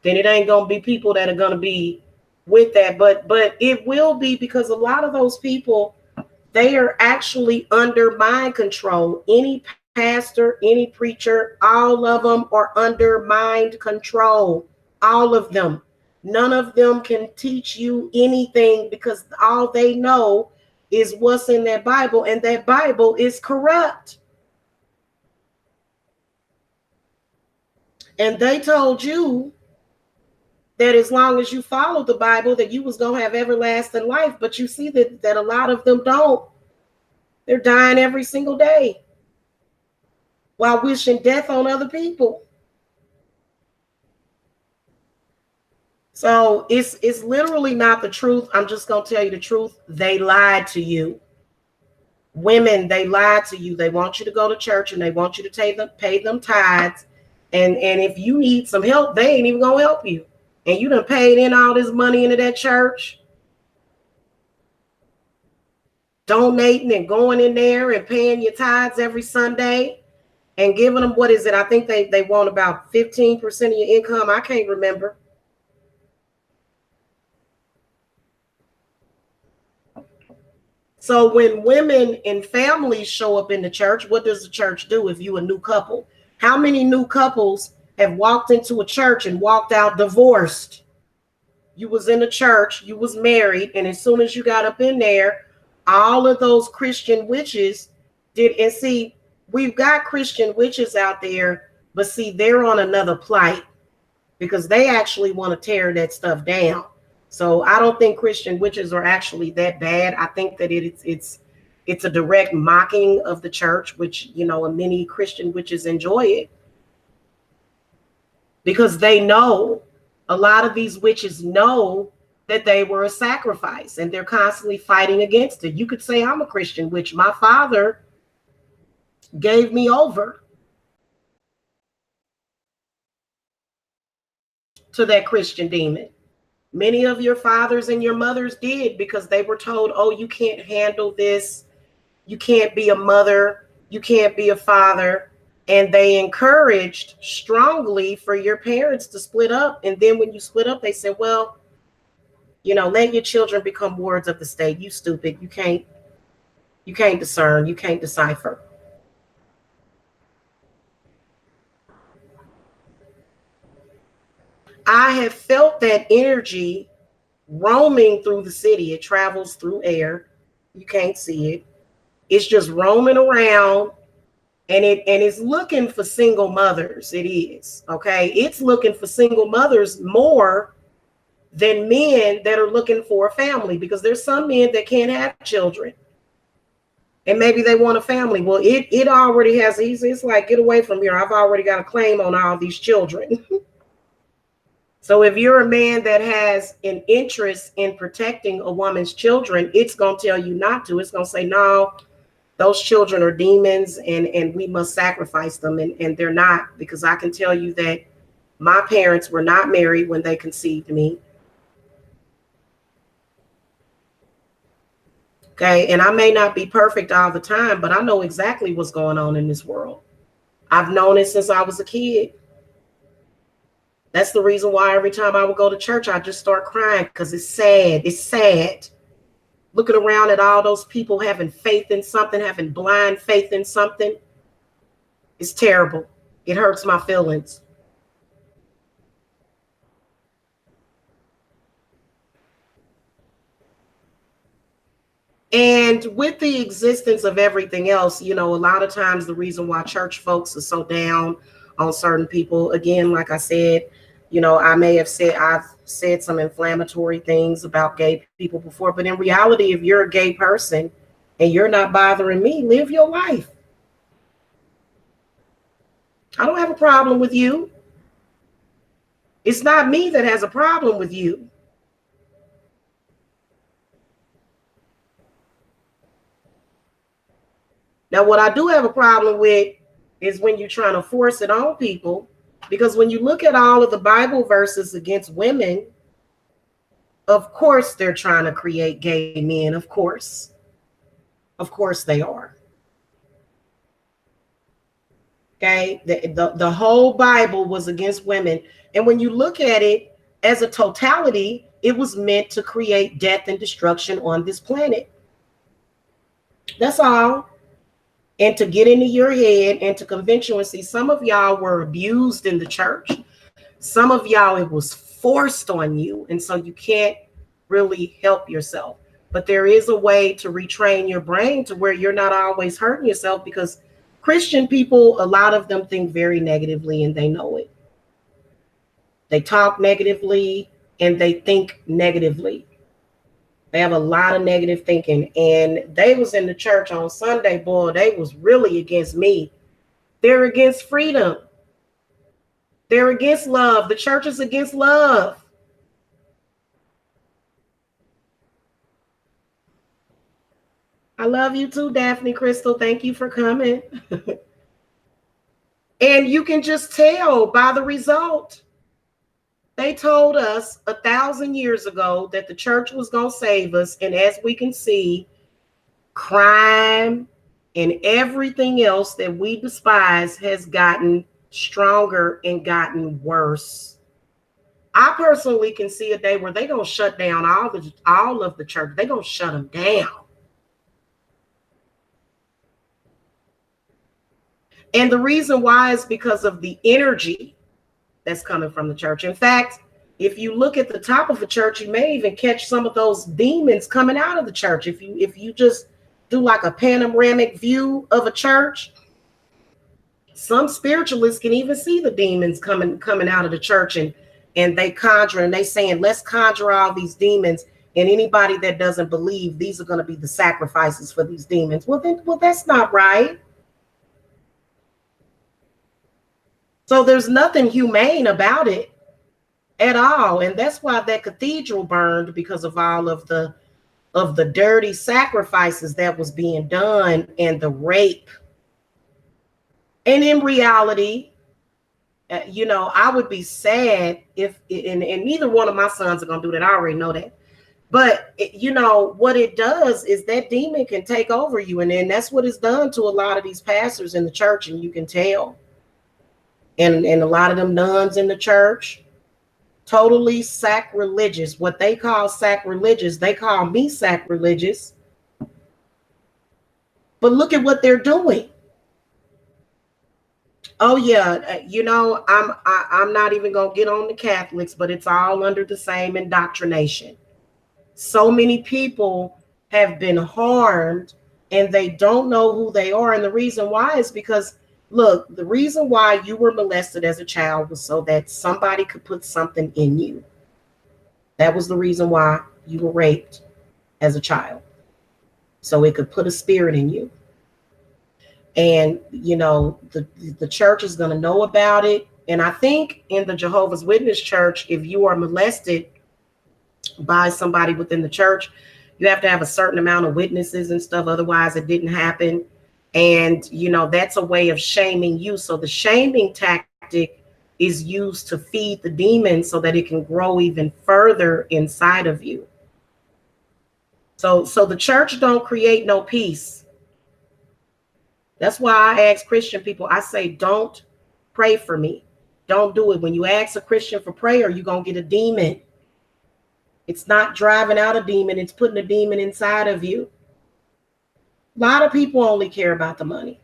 then it ain't gonna be people that are gonna be with that. But it will be, because a lot of those people, they are actually under mind control. Any pastor, any preacher, all of them are under mind control. All of them. None of them can teach you anything, because all they know is what's in that Bible, and that Bible is corrupt. And they told you that as long as you followed the Bible, that you was gonna have everlasting life. But you see that a lot of them don't. They're dying every single day while wishing death on other people. So it's literally not the truth. I'm just gonna tell you the truth. They lied to you. Women, they lied to you. They want you to go to church, and they want you to pay them tithes. And if you need some help, they ain't even gonna help you. And you done paid in all this money into that church, donating and going in there and paying your tithes every Sunday and giving them, what is it? I think they want about 15% of your income. I can't remember. So when women and families show up in the church, what does the church do if you a new couple? How many new couples have walked into a church and walked out divorced? You was in a church, you was married, and as soon as you got up in there, all of those Christian witches did. And see, we've got Christian witches out there, but see, they're on another plight, because they actually want to tear that stuff down. So I don't think Christian witches are actually that bad. I think that it's a direct mocking of the church, which, many Christian witches enjoy it, because they know, a lot of these witches know that they were a sacrifice, and they're constantly fighting against it. You could say, I'm a Christian witch. My father gave me over to that Christian demon. Many of your fathers and your mothers did, because they were told, oh, you can't handle this. You can't be a mother. You can't be a father. And they encouraged strongly for your parents to split up. And then when you split up, they said, well, let your children become wards of the state. You stupid. You can't discern. You can't decipher. I have felt that energy roaming through the city. It travels through air. You can't see it. It's just roaming around, and it's looking for single mothers. It is, okay? It's looking for single mothers more than men that are looking for a family, because there's some men that can't have children, and maybe they want a family. Well, it already has. It's like, get away from here. I've already got a claim on all these children. So if you're a man that has an interest in protecting a woman's children, it's going to tell you not to. It's going to say, no, those children are demons, and we must sacrifice them. And they're not, because I can tell you that my parents were not married when they conceived me. Okay. And I may not be perfect all the time, but I know exactly what's going on in this world. I've known it since I was a kid. That's the reason why every time I would go to church, I just start crying because it's sad. It's sad. Looking around at all those people having faith in something, having blind faith in something. It's terrible. It hurts my feelings. And with the existence of everything else, a lot of times the reason why church folks are so down on certain people, again, like I said, I've said some inflammatory things about gay people before, but in reality, if you're a gay person and you're not bothering me, live your life. I don't have a problem with you. It's not me that has a problem with you. Now, what I do have a problem with is when you're trying to force it on people, because when you look at all of the Bible verses against women, of course they're trying to create gay men. Of course they are. Okay, the whole Bible was against women, and when you look at it as a totality, it was meant to create death and destruction on this planet. That's all. And to get into your head and to convince you, and see, some of y'all were abused in the church. Some of y'all, it was forced on you, and so you can't really help yourself. But there is a way to retrain your brain to where you're not always hurting yourself, because Christian people, a lot of them think very negatively and they know it. They talk negatively and they think negatively. They have a lot of negative thinking, and they was in the church on Sunday, boy, they was really against me. They're against freedom. They're against love. The church is against love. I love you too, Daphne Crystal. Thank you for coming. And you can just tell by the result. They told us 1,000 years ago that the church was going to save us. And as we can see, crime and everything else that we despise has gotten stronger and gotten worse. I personally can see a day where they're going to shut down all of the church. They're going to shut them down. And the reason why is because of the energy that's coming from the church. In fact, if you look at the top of the church, you may even catch some of those demons coming out of the church. If you just do like a panoramic view of a church, some spiritualists can even see the demons coming out of the church, and they conjure, and they saying, let's conjure all these demons, and anybody that doesn't believe, these are going to be the sacrifices for these demons. Well, that's not right. So there's nothing humane about it at all. And that's why that cathedral burned, because of all of the dirty sacrifices that was being done and the rape. And in reality, I would be sad if, and neither one of my sons are going to do that. I already know that. But, what it does is that demon can take over you. And then that's what it's done to a lot of these pastors in the church. And you can tell. And a lot of them nuns in the church, totally sacrilegious. What they call sacrilegious, they call me sacrilegious. But look at what they're doing. Oh yeah, I'm not even gonna get on the Catholics, but it's all under the same indoctrination. So many people have been harmed and they don't know who they are. And the reason why is because, look, the reason why you were molested as a child was so that somebody could put something in you. That was the reason why you were raped as a child. So it could put a spirit in you. And, the church is going to know about it. And I think in the Jehovah's Witness church, if you are molested by somebody within the church, you have to have a certain amount of witnesses and stuff. Otherwise, it didn't happen. And, that's a way of shaming you. So the shaming tactic is used to feed the demon so that it can grow even further inside of you. So the church don't create no peace. That's why I ask Christian people, I say, don't pray for me. Don't do it. When you ask a Christian for prayer, you're going to get a demon. It's not driving out a demon. It's putting a demon inside of you. A lot of people only care about the money.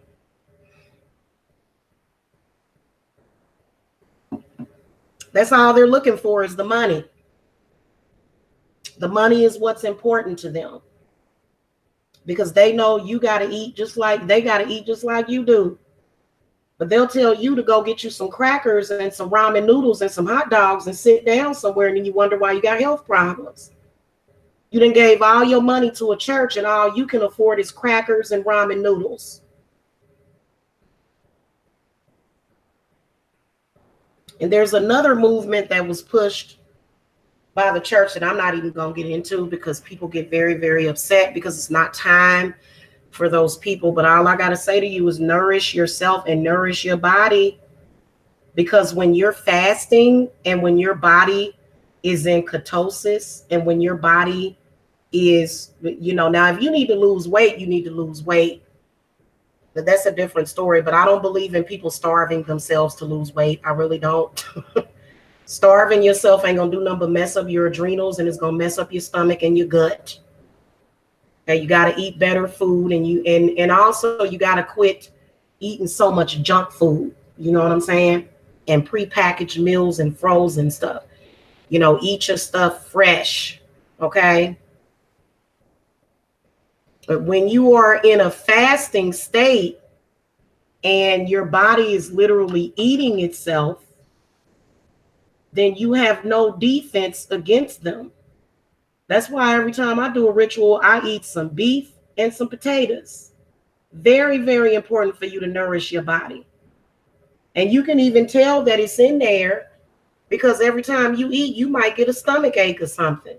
That's all they're looking for is the money. The money is what's important to them. Because they know you got to eat just like they got to eat just like you do. But they'll tell you to go get you some crackers and some ramen noodles and some hot dogs and sit down somewhere, and then you wonder why you got health problems. You done gave all your money to a church and all you can afford is crackers and ramen noodles. And there's another movement that was pushed by the church that I'm not even going to get into because people get very, very upset because it's not time for those people. But all I got to say to you is nourish yourself and nourish your body. Because when you're fasting and when your body is in ketosis and when your body is, now if you need to lose weight, you need to lose weight. But that's a different story. But I don't believe in people starving themselves to lose weight. I really don't. Starving yourself ain't going to do nothing but mess up your adrenals, and it's going to mess up your stomach and your gut. And you got to eat better food, and also you got to quit eating so much junk food. You know what I'm saying? And prepackaged meals and frozen stuff. Eat your stuff fresh. Okay. But when you are in a fasting state and your body is literally eating itself, then you have no defense against them. That's why every time I do a ritual, I eat some beef and some potatoes. Very, very important for you to nourish your body. And you can even tell that it's in there because every time you eat, you might get a stomach ache or something.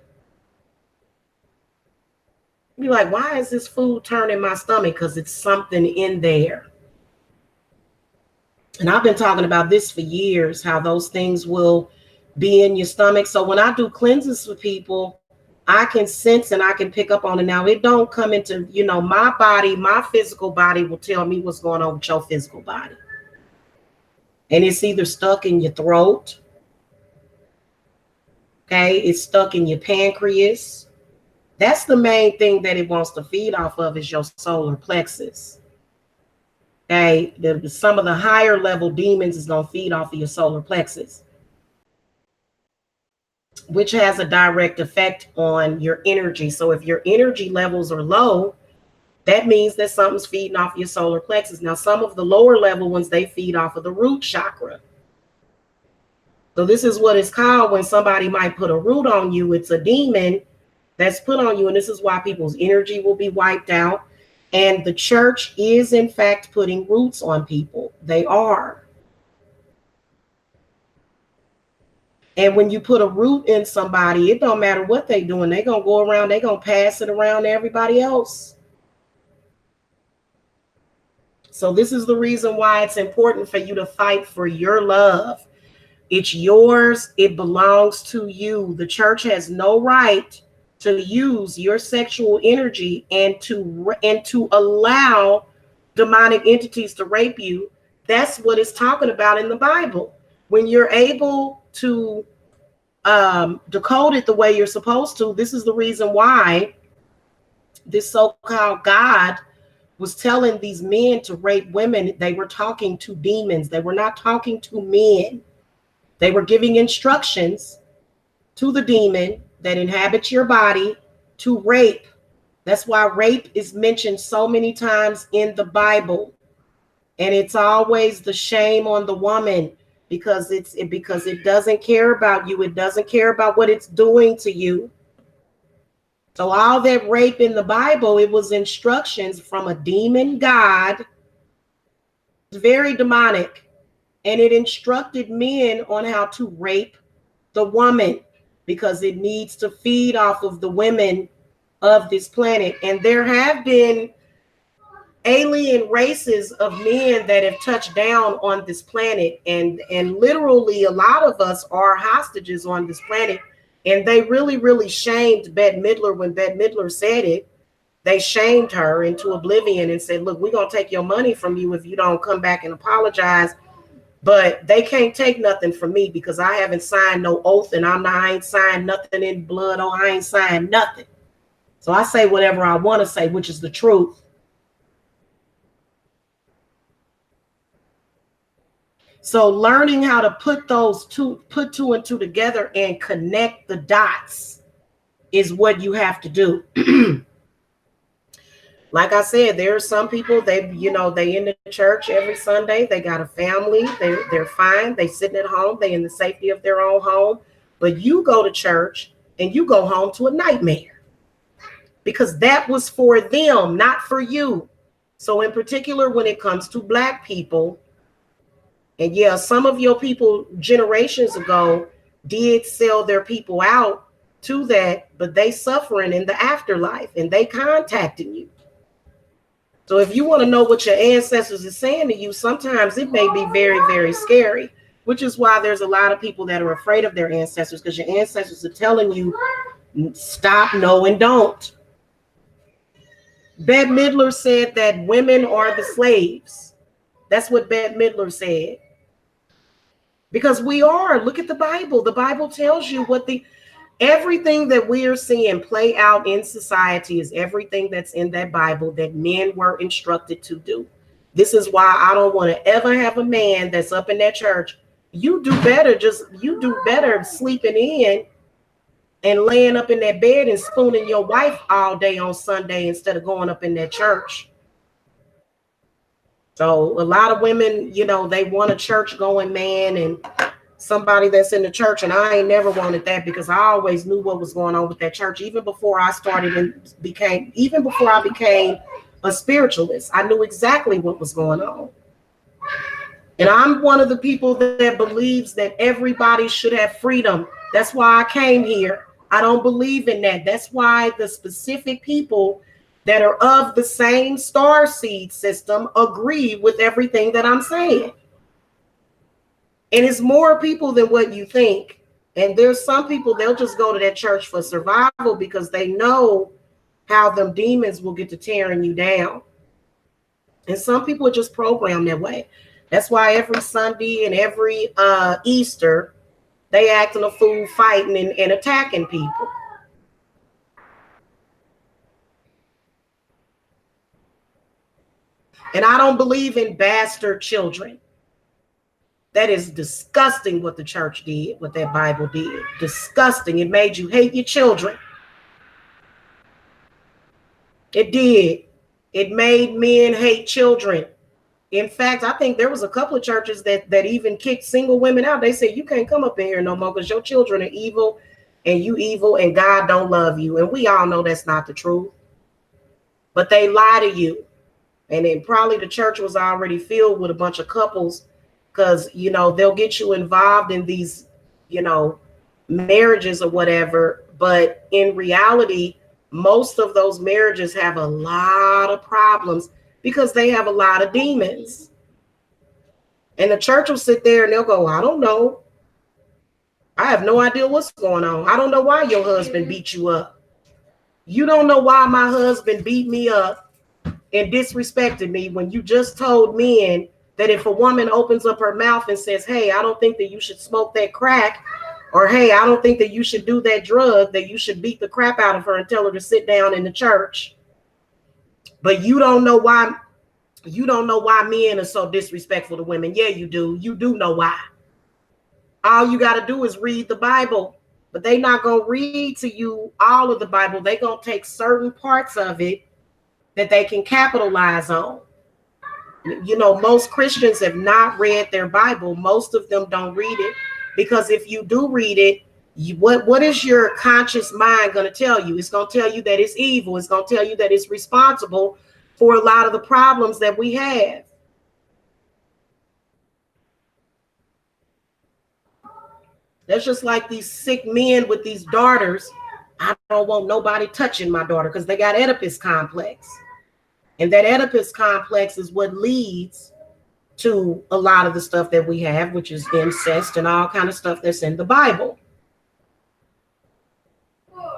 You're like, why is this food turning my stomach? Because it's something in there. And I've been talking about this for years, how those things will be in your stomach. So when I do cleanses for people, I can sense and I can pick up on it. Now, it don't come into, my body, my physical body will tell me what's going on with your physical body. And it's either stuck in your throat. Okay, it's stuck in your pancreas. That's the main thing that it wants to feed off of is your solar plexus. Okay, some of the higher level demons is going to feed off of your solar plexus, which has a direct effect on your energy. So if your energy levels are low, that means that something's feeding off your solar plexus. Now, some of the lower level ones, they feed off of the root chakra. So this is what it's called when somebody might put a root on you. It's a demon that's put on you. And this is why people's energy will be wiped out. And the church is, in fact, putting roots on people. They are. And when you put a root in somebody, it don't matter what they're doing. They're going to go around, they're going to pass it around to everybody else. So this is the reason why it's important for you to fight for your love. It's yours. It belongs to you. The church has no right to use your sexual energy and to allow demonic entities to rape you. That's what it's talking about in the Bible. When you're able to decode it the way you're supposed to, this is the reason why this so-called God was telling these men to rape women. They were talking to demons. They were not talking to men. They were giving instructions to the demon that inhabits your body to rape. That's why rape is mentioned so many times in the Bible. And it's always the shame on the woman because it doesn't care about you. It doesn't care about what it's doing to you. So all that rape in the Bible, it was instructions from a demon god. It's very demonic. And it instructed men on how to rape the woman because it needs to feed off of the women of this planet. And there have been alien races of men that have touched down on this planet. And literally a lot of us are hostages on this planet. And they really, really shamed Bette Midler when Bette Midler said it. They shamed her into oblivion and said, look, we're going to take your money from you if you don't come back and apologize. But they can't take nothing from me because I haven't signed no oath, and I ain't signed nothing in blood, or I ain't signed nothing. So I say whatever I want to say, which is the truth. So learning how to put two and two together and connect the dots is what you have to do. Like I said, there are some people, they in the church every Sunday, they got a family, they're fine, they sitting at home, they in the safety of their own home. But you go to church and you go home to a nightmare because that was for them, not for you. So in particular, when it comes to Black people, and yeah, some of your people generations ago did sell their people out to that, but they suffering in the afterlife and they contacting you. So if you want to know what your ancestors are saying to you, sometimes it may be very, very scary, which is why there's a lot of people that are afraid of their ancestors, because your ancestors are telling you, stop, no, and don't. Bette Midler said that women are the slaves. That's what Bette Midler said. Because we are. Look at the Bible. The Bible tells you everything that we are seeing play out in society is everything that's in that Bible that men were instructed to do. This is why I don't want to ever have a man that's up in that church. You do better sleeping in and laying up in that bed and spooning your wife all day on Sunday instead of going up in that church. So a lot of women, they want a church going man and somebody that's in the church, and I ain't never wanted that because I always knew what was going on with that church. Even before I became a spiritualist, I knew exactly what was going on. And I'm one of the people that believes that everybody should have freedom. That's why I came here. I don't believe in that. That's why the specific people that are of the same star seed system agree with everything that I'm saying. And it's more people than what you think. And there's some people, they'll just go to that church for survival because they know how them demons will get to tearing you down. And some people are just programmed that way. That's why every Sunday and every Easter, they acting a fool, fighting and attacking people. And I don't believe in bastard children. That is disgusting what the church did, what that Bible did. Disgusting. It made you hate your children. It did. It made men hate children. In fact, I think there was a couple of churches that even kicked single women out. They said, you can't come up in here no more because your children are evil and you evil and God don't love you. And we all know that's not the truth. But they lie to you. And then probably the church was already filled with a bunch of couples because, they'll get you involved in these, marriages or whatever. But in reality, most of those marriages have a lot of problems because they have a lot of demons. And the church will sit there and they'll go, I don't know. I have no idea what's going on. I don't know why your husband beat you up. You don't know why my husband beat me up and disrespected me when you just told men that if a woman opens up her mouth and says, hey, I don't think that you should smoke that crack, or hey, I don't think that you should do that drug, that you should beat the crap out of her and tell her to sit down in the church. But you don't know why men are so disrespectful to women. Yeah, you do. You do know why. All you got to do is read the Bible. But they're not going to read to you all of the Bible. They're going to take certain parts of it that they can capitalize on. Most Christians have not read their Bible. Most of them don't read it because if you do read it, what is your conscious mind going to tell you? It's going to tell you that it's evil. It's going to tell you that it's responsible for a lot of the problems that we have. That's just like these sick men with these daughters. I don't want nobody touching my daughter because they got Oedipus complex. And that Oedipus complex is what leads to a lot of the stuff that we have, which is incest and all kind of stuff that's in the Bible.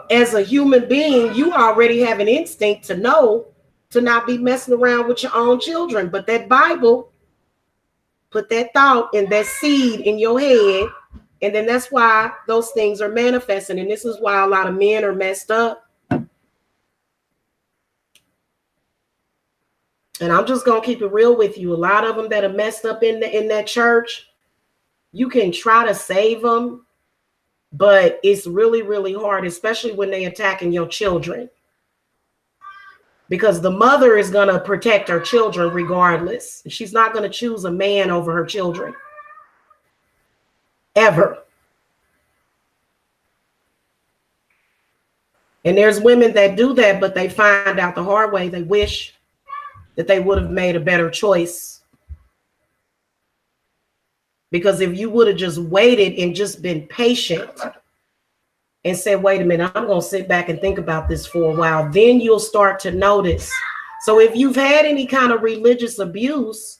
As a human being, you already have an instinct to know to not be messing around with your own children. But that Bible, Put that thought and that seed in your head. And then that's why those things are manifesting. And this is why a lot of men are messed up. And I'm just going to keep it real with you. A lot of them that are messed up in that church, you can try to save them, but it's really, really hard, especially when they're attacking your children. Because the mother is going to protect her children regardless. She's not going to choose a man over her children. Ever. And there's women that do that, but they find out the hard way. They wish that they would have made a better choice. Because if you would have just waited and just been patient and said, wait a minute, I'm going to sit back and think about this for a while, then you'll start to notice. So if you've had any kind of religious abuse,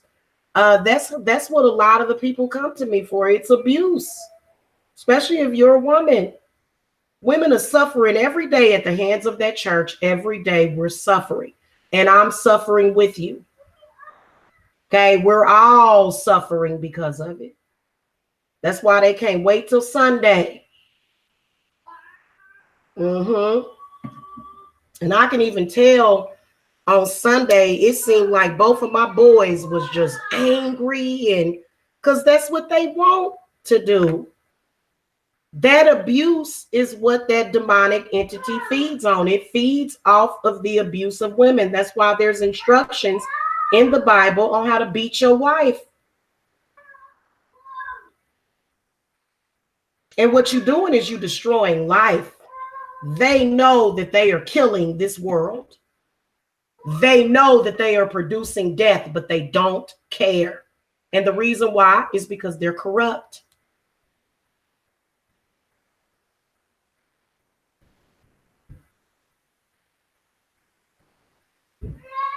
that's what a lot of the people come to me for. It's abuse, especially if you're a woman. Women are suffering every day at the hands of that church. Every day we're suffering, and I'm suffering with you. Okay, we're all suffering because of it. That's why they can't wait till Sunday. And I can even tell on Sunday, it seemed like both of my boys was just angry, and because that's what they want to do. That abuse is what that demonic entity feeds on. It feeds off of the abuse of women. That's why there's instructions in the Bible on how to beat your wife. And what you're doing is you're destroying life. They know that they are killing this world. They know that they are producing death, but they don't care. And the reason why is because they're corrupt.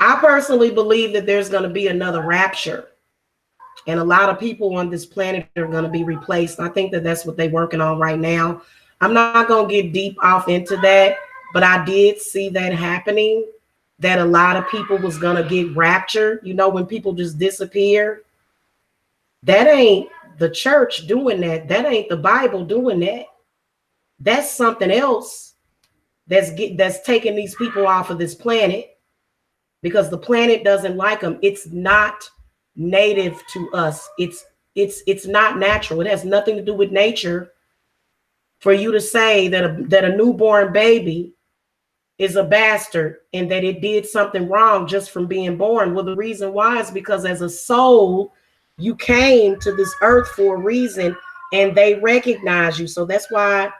I personally believe that there's going to be another rapture. And a lot of people on this planet are going to be replaced. I think that that's what they're working on right now. I'm not going to get deep off into that, but I did see that happening, that a lot of people was going to get raptured. You know, when people just disappear, that ain't the church doing that. That ain't the Bible doing that. That's something else that's taking these people off of this planet, because the planet doesn't like them. It's not native to us. It's not natural. It has nothing to do with nature for you to say that a newborn baby is a bastard and that it did something wrong just from being born. Well, the reason why is because as a soul, you came to this earth for a reason and they recognize you. So that's why,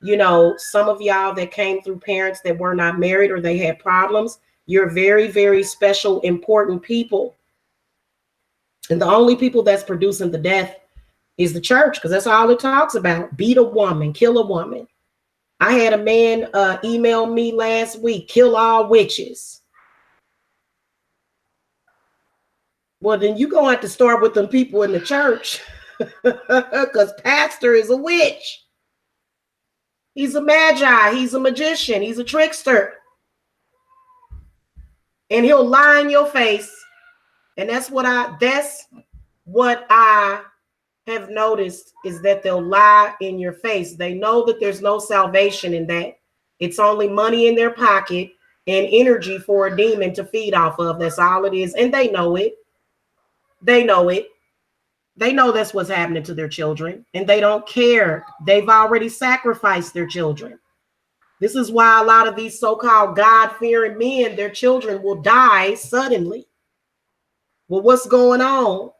you know, some of y'all that came through parents that were not married or they had problems, you're very, very special, important people. And the only people that's producing the death is the church, because that's all it talks about. Beat a woman, kill a woman. I had a man email me last week, kill all witches. Well, then you're going to have to start with them people in the church, because pastor is a witch. He's a magi. He's a magician. He's a trickster. And he'll lie in your face. And that's what I have noticed, is that they'll lie in your face. They know that there's no salvation in that. It's only money in their pocket and energy for a demon to feed off of. That's all it is. And they know it. They know it. They know that's what's happening to their children, and they don't care. They've already sacrificed their children. This is why a lot of these so-called God-fearing men, their children will die suddenly. Well, what's going on?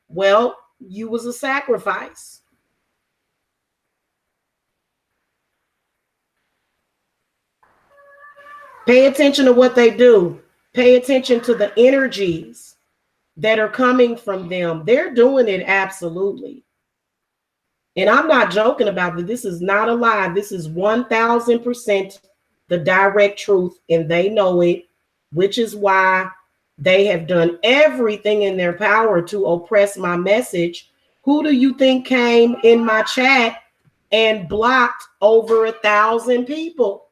Well, you was a sacrifice. Pay attention to what they do. Pay attention to the energies that are coming from them. They're doing it absolutely. And I'm not joking about it. This is not a lie. This is 1000% the direct truth, and they know it, which is why they have done everything in their power to oppress my message. Who do you think came in my chat and blocked over 1,000 people?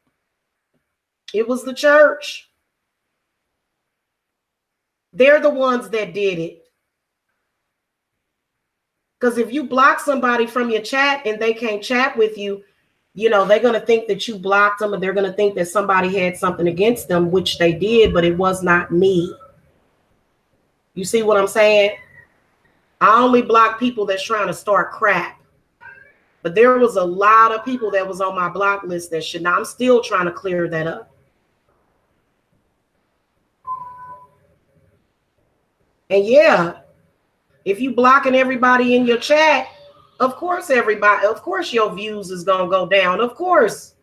It was the church. They're the ones that did it. Because if you block somebody from your chat and they can't chat with you, you know, they're going to think that you blocked them, and they're going to think that somebody had something against them, which they did, but it was not me. You see what I'm saying? I only block people that's trying to start crap. But there was a lot of people that was on my block list that should not. I'm still trying to clear that up. And yeah, if you blocking everybody in your chat, of course your views is gonna go down. Of course.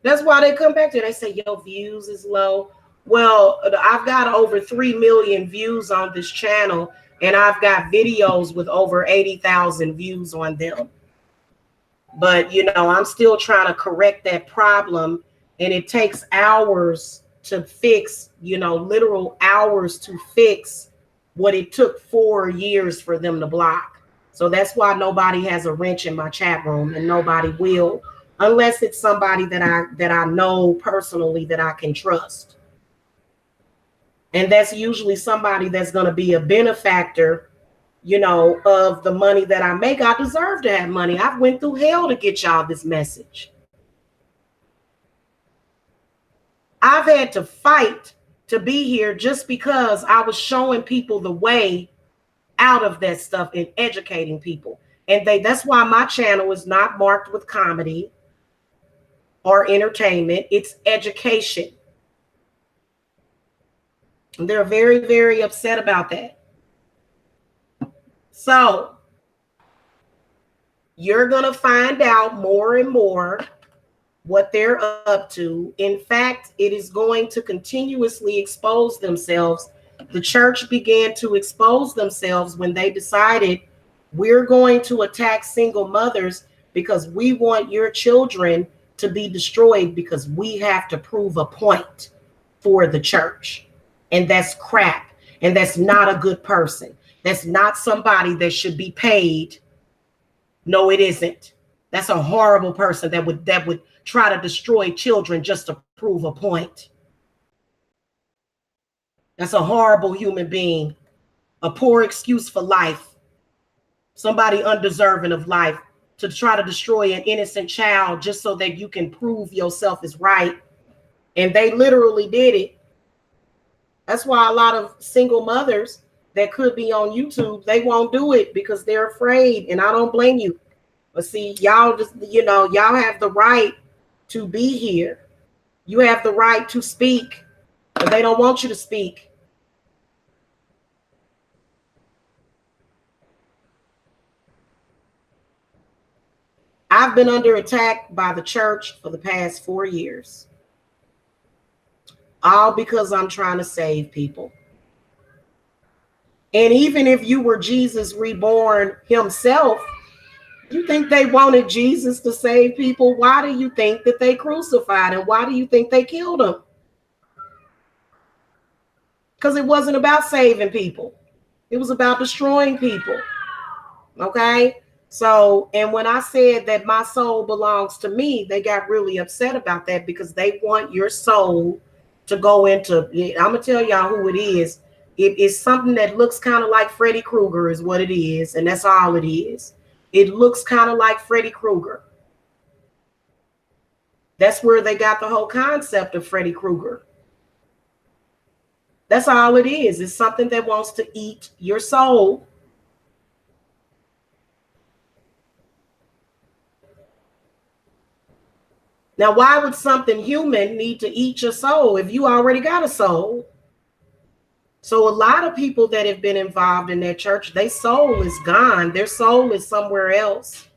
That's why they come back to it. They say your views is low. Well, I've got over 3 million views on this channel, and I've got videos with over 80,000 views on them. But, you know, I'm still trying to correct that problem, and it takes hours to fix, you know, literal hours to fix what it took 4 years for them to block. So that's why nobody has a wrench in my chat room, and nobody will, unless it's somebody that I know personally that I can trust. And that's usually somebody that's going to be a benefactor, you know, of the money that I make. I deserve to have money. I've went through hell to get y'all this message. I've had to fight to be here just because I was showing people the way out of that stuff and educating people. And that's why my channel is not marked with comedy or entertainment. It's education. And they're very, very upset about that. So you're going to find out more and more what they're up to. In fact, it is going to continuously expose themselves. The church began to expose themselves when they decided, we're going to attack single mothers because we want your children to be destroyed because we have to prove a point for the church. And that's crap. And that's not a good person. That's not somebody that should be paid. No, it isn't. That's a horrible person that would try to destroy children just to prove a point. That's a horrible human being. A poor excuse for life. Somebody undeserving of life, to try to destroy an innocent child just so that you can prove yourself is right. And they literally did it. That's why a lot of single mothers that could be on YouTube, they won't do it because they're afraid. And I don't blame you. But see, y'all just, you know, y'all have the right to be here. You have the right to speak, but they don't want you to speak. I've been under attack by the church for the past 4 years. All because I'm trying to save people. And even if you were Jesus reborn himself, you think they wanted Jesus to save people? Why do you think that they crucified him? Why do you think they killed him? Because it wasn't about saving people. It was about destroying people. Okay? So, and when I said that my soul belongs to me, they got really upset about that because they want your soul to go into, I'm going to tell y'all who it is. It is something that looks kind of like Freddy Krueger is what it is. And that's all it is. It looks kind of like Freddy Krueger. That's where they got the whole concept of Freddy Krueger. That's all it is. It's something that wants to eat your soul. Now, why would something human need to eat your soul if you already got a soul? So a lot of people that have been involved in that church, their soul is gone. Their soul is somewhere else.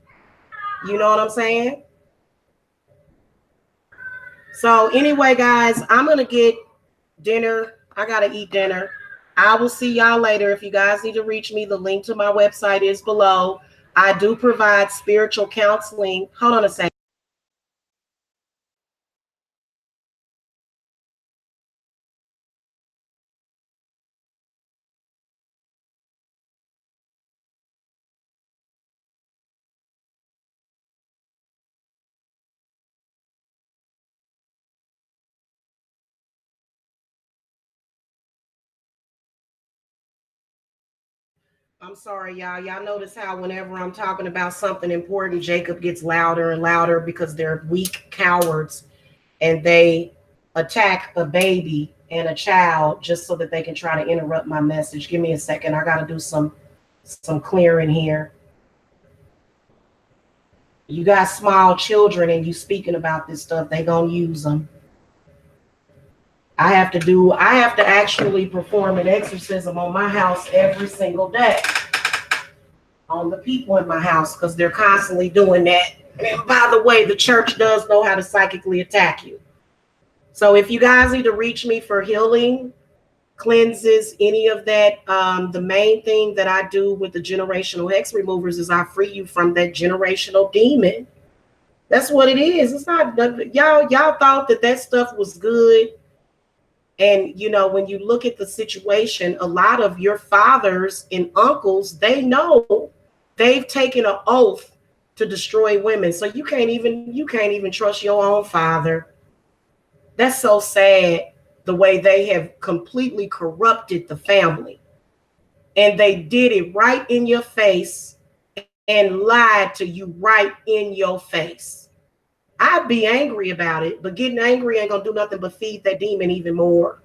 You know what I'm saying? So anyway, guys, I'm going to get dinner. I got to eat dinner. I will see y'all later. If you guys need to reach me, the link to my website is below. I do provide spiritual counseling. Hold on a second. I'm sorry, y'all. Y'all notice how whenever I'm talking about something important, Jacob gets louder and louder because they're weak cowards and they attack a baby and a child just so that they can try to interrupt my message. Give me a second. I got to do some clearing here. You got small children and you speaking about this stuff, they going to use them. I have to actually perform an exorcism on my house every single day, on the people in my house, because they're constantly doing that. And by the way, the church does know how to psychically attack you. So if you guys need to reach me for healing, cleanses, any of that, the main thing that I do with the generational hex removers is I free you from that generational demon. That's what it is. It's not, y'all thought that stuff was good. And you know, when you look at the situation, a lot of your fathers and uncles, they know, they've taken an oath to destroy women. So you can't even trust your own father. That's so sad, the way they have completely corrupted the family. And they did it right in your face and lied to you right in your face. I'd be angry about it, but getting angry ain't gonna do nothing but feed that demon even more.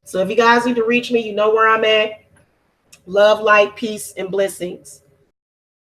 So if you guys need to reach me, you know where I'm at. Love, light, peace, and blessings.